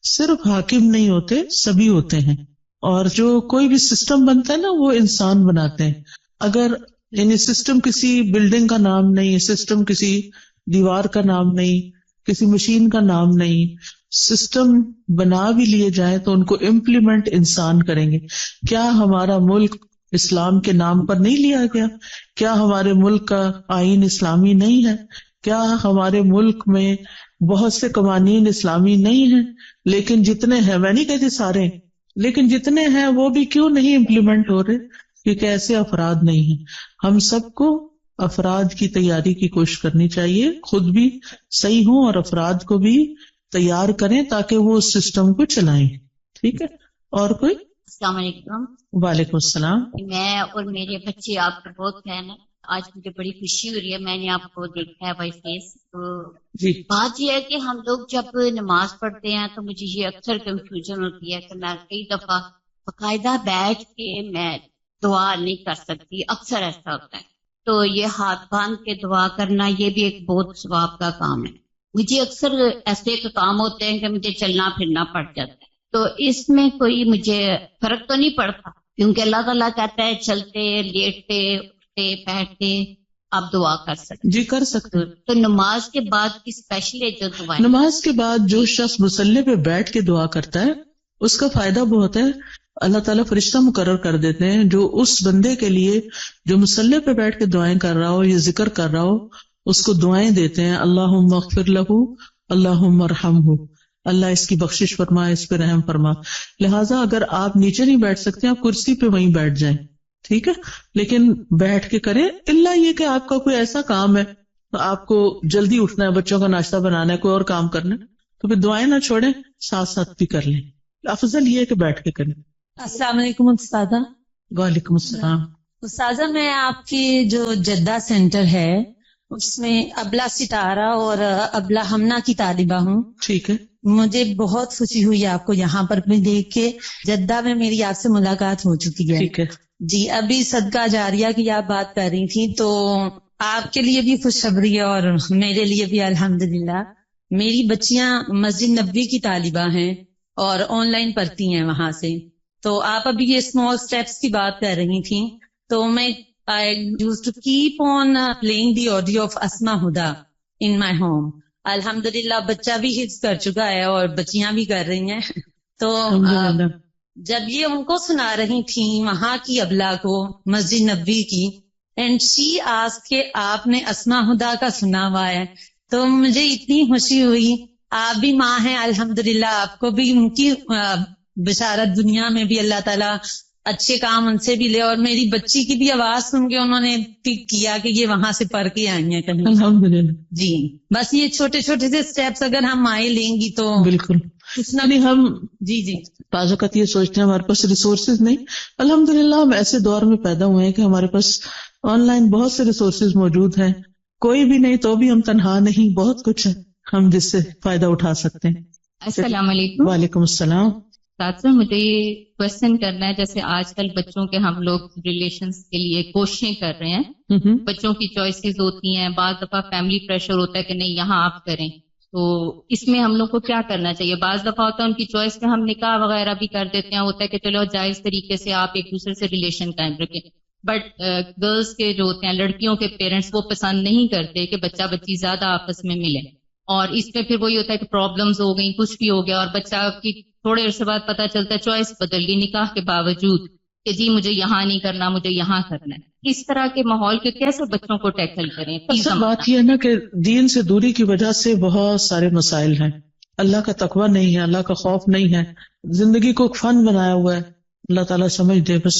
صرف حاکم نہیں ہوتے، سبھی ہوتے ہیں. اور جو کوئی بھی سسٹم بنتا ہے نا، وہ انسان بناتے ہیں. اگر یعنی سسٹم کسی بلڈنگ کا نام نہیں، سسٹم کسی دیوار کا نام نہیں، کسی مشین کا نام نہیں. سسٹم بنا بھی لیے جائیں تو ان کو امپلیمنٹ انسان کریں گے. کیا ہمارا ملک اسلام کے نام پر نہیں لیا گیا؟ کیا ہمارے ملک کا آئین اسلامی نہیں ہے؟ کیا ہمارے ملک میں بہت سے قوانین اسلامی نہیں ہیں؟ لیکن جتنے ہیں، میں نہیں کہتی سارے، لیکن جتنے ہیں وہ بھی کیوں نہیں امپلیمنٹ ہو رہے؟ کیونکہ ایسے افراد نہیں ہیں. ہم سب کو افراد کی تیاری کی کوشش کرنی چاہیے، خود بھی صحیح ہوں اور افراد کو بھی تیار کریں تاکہ وہ اس سسٹم کو چلائیں. ٹھیک ہے. اور کوئی؟ السلام علیکم. وعلیکم السلام. میں اور میرے بچے آپ کے بہت فین ہیں. آج مجھے بڑی خوشی ہو رہی ہے، میں نے آپ کو دیکھا ہے بائی فیس. تو جی بات یہ ہے کہ ہم لوگ جب نماز پڑھتے ہیں تو مجھے یہ اکثر کنفیوژن ہوتی ہے کہ میں کئی دفعہ باقاعدہ بیٹھ کے میں دعا نہیں کر سکتی. اکثر ایسا ہوتا ہے. تو یہ ہاتھ باندھ کے دعا کرنا یہ بھی ایک بہت ثواب کا کام ہے. مجھے اکثر ایسے کام ہوتے ہیں کہ مجھے چلنا پھرنا پڑ جاتا ہے. تو اس میں کوئی مجھے فرق تو نہیں پڑتا، کیونکہ اللہ تعالیٰ کہتا ہے چلتے لیٹتے اٹھتے بیٹھتے آپ دعا کر سکتے. جی کر سکتے. تو نماز کے بعد کی اسپیشلی جو دعائیں، نماز کے بعد جو شخص مصلی پہ بیٹھ کے دعا کرتا ہے اس کا فائدہ بہت ہے. اللہ تعالیٰ فرشتہ مقرر کر دیتے ہیں جو اس بندے کے لیے جو مصلی پہ بیٹھ کے دعائیں کر رہا ہو یا ذکر کر رہا ہو، اس کو دعائیں دیتے ہیں. اللہم اغفر لہ، اللہم ارحمہ، اللہ اس کی بخشش فرما، اس پہ رحم فرما. لہٰذا اگر آپ نیچے نہیں بیٹھ سکتے، آپ کرسی پہ وہیں بیٹھ جائیں. ٹھیک ہے، لیکن بیٹھ کے کریں. الا یہ کہ آپ کا کوئی ایسا کام ہے، آپ کو جلدی اٹھنا ہے، بچوں کا ناشتہ بنانا ہے، کوئی اور کام کرنا ہے، تو پھر دعائیں نہ چھوڑیں، ساتھ ساتھ بھی کر لیں. افضل یہ ہے کہ بیٹھ کے کریں. السلام علیکم استاذہ. وعلیکم السلام. استاذہ میں آپ کی جو جدہ سینٹر ہے اس میں ابلا ستارہ اور ابلا ہمنا کی طالبہ ہوں. ٹھیک ہے. مجھے بہت خوشی ہوئی آپ کو یہاں پر بھی دیکھ کے. جدہ میں میری آپ سے ملاقات ہو چکی ہے. ٹھیک ہے جی. ابھی صدقہ جاریہ کی آپ بات کر رہی تھی تو آپ کے لیے بھی خوشخبری ہے اور میرے لیے بھی الحمدللہ. میری بچیاں مسجد نبوی کی طالبہ ہیں اور آن لائن پڑھتی ہیں وہاں سے. تو آپ ابھی یہ اسمال اسٹیپس کی بات کر رہی تھیں تو میں I used to keep on playing the audio of Asma Huda in my home. الحمدللہ بچہ بھی حفظ کر چکا ہے اور بچیاں بھی کر رہی ہیں. تو جب یہ ان کو سنا رہی تھیں وہاں کی ابلا کو مسجد نبوی کی اینڈ شی آسکڈ کہ آپ نے اسما ہدا کا سنا ہوا ہے تو مجھے اتنی خوشی ہوئی. آپ بھی ماں ہیں الحمدللہ، آپ کو بھی ان کی بشارت دنیا میں بھی اللہ تعالیٰ اچھے کام ان سے بھی لے. اور میری بچی کی بھی آواز سن کے انہوں نے پک کیا کہ یہ وہاں سے پڑھ کے آئی ہیں کہیں. الحمدللہ. جی بس یہ چھوٹے چھوٹے سے سٹیپس اگر ہم آئے لیں گی تو بالکل کچھ نہ. نہیں ہم جی بعض اوقات یہ سوچتے ہیں ہمارے پاس ریسورسز نہیں. الحمدللہ ہم ایسے دور میں پیدا ہوئے ہیں کہ ہمارے پاس آن لائن بہت سے ریسورسز موجود ہیں. کوئی بھی نہیں تو بھی ہم تنہا نہیں، بہت کچھ ہے ہم جس سے فائدہ اٹھا سکتے ہیں. السلام علیکم. وعلیکم السلام. ساتھ مجھے یہ کوشچن کرنا ہے، جیسے آج کل بچوں کے ہم لوگ ریلیشنز کے لیے کوششیں کر رہے ہیں، بچوں کی چوائسیز ہوتی ہیں، بعض دفعہ فیملی پریشر ہوتا ہے کہ نہیں یہاں آپ کریں. تو اس میں ہم لوگ کو کیا کرنا چاہیے؟ بعض دفعہ ہوتا ہے ان کی چوائس پہ ہم نکاح وغیرہ بھی کر دیتے ہیں، ہوتا ہے کہ چلو جائز طریقے سے آپ ایک دوسرے سے ریلیشن قائم رکھیں، بٹ گرلس کے جو ہوتے ہیں لڑکیوں کے پیرنٹس وہ پسند نہیں کرتے کہ بچہ بچی زیادہ آپس میں ملیں. اور اس میں پھر وہی ہوتا ہے کہ پرابلمز ہو گئی، کچھ بھی ہو گیا اور بچہ کی تھوڑے عرصے بعد پتہ چلتا ہے چوائس بدل گئی نکاح کے باوجود کہ جی مجھے یہاں نہیں کرنا مجھے یہاں کرنا ہے. اس طرح کے ماحول کے کیسے بچوں کو ٹیکل کریں؟ اصل بات یہ ہے نا کہ دین سے دوری کی وجہ سے بہت سارے مسائل ہیں. اللہ کا تقوی نہیں ہے، اللہ کا خوف نہیں ہے، زندگی کو فن بنایا ہوا ہے. اللہ تعالیٰ سمجھ دے بس.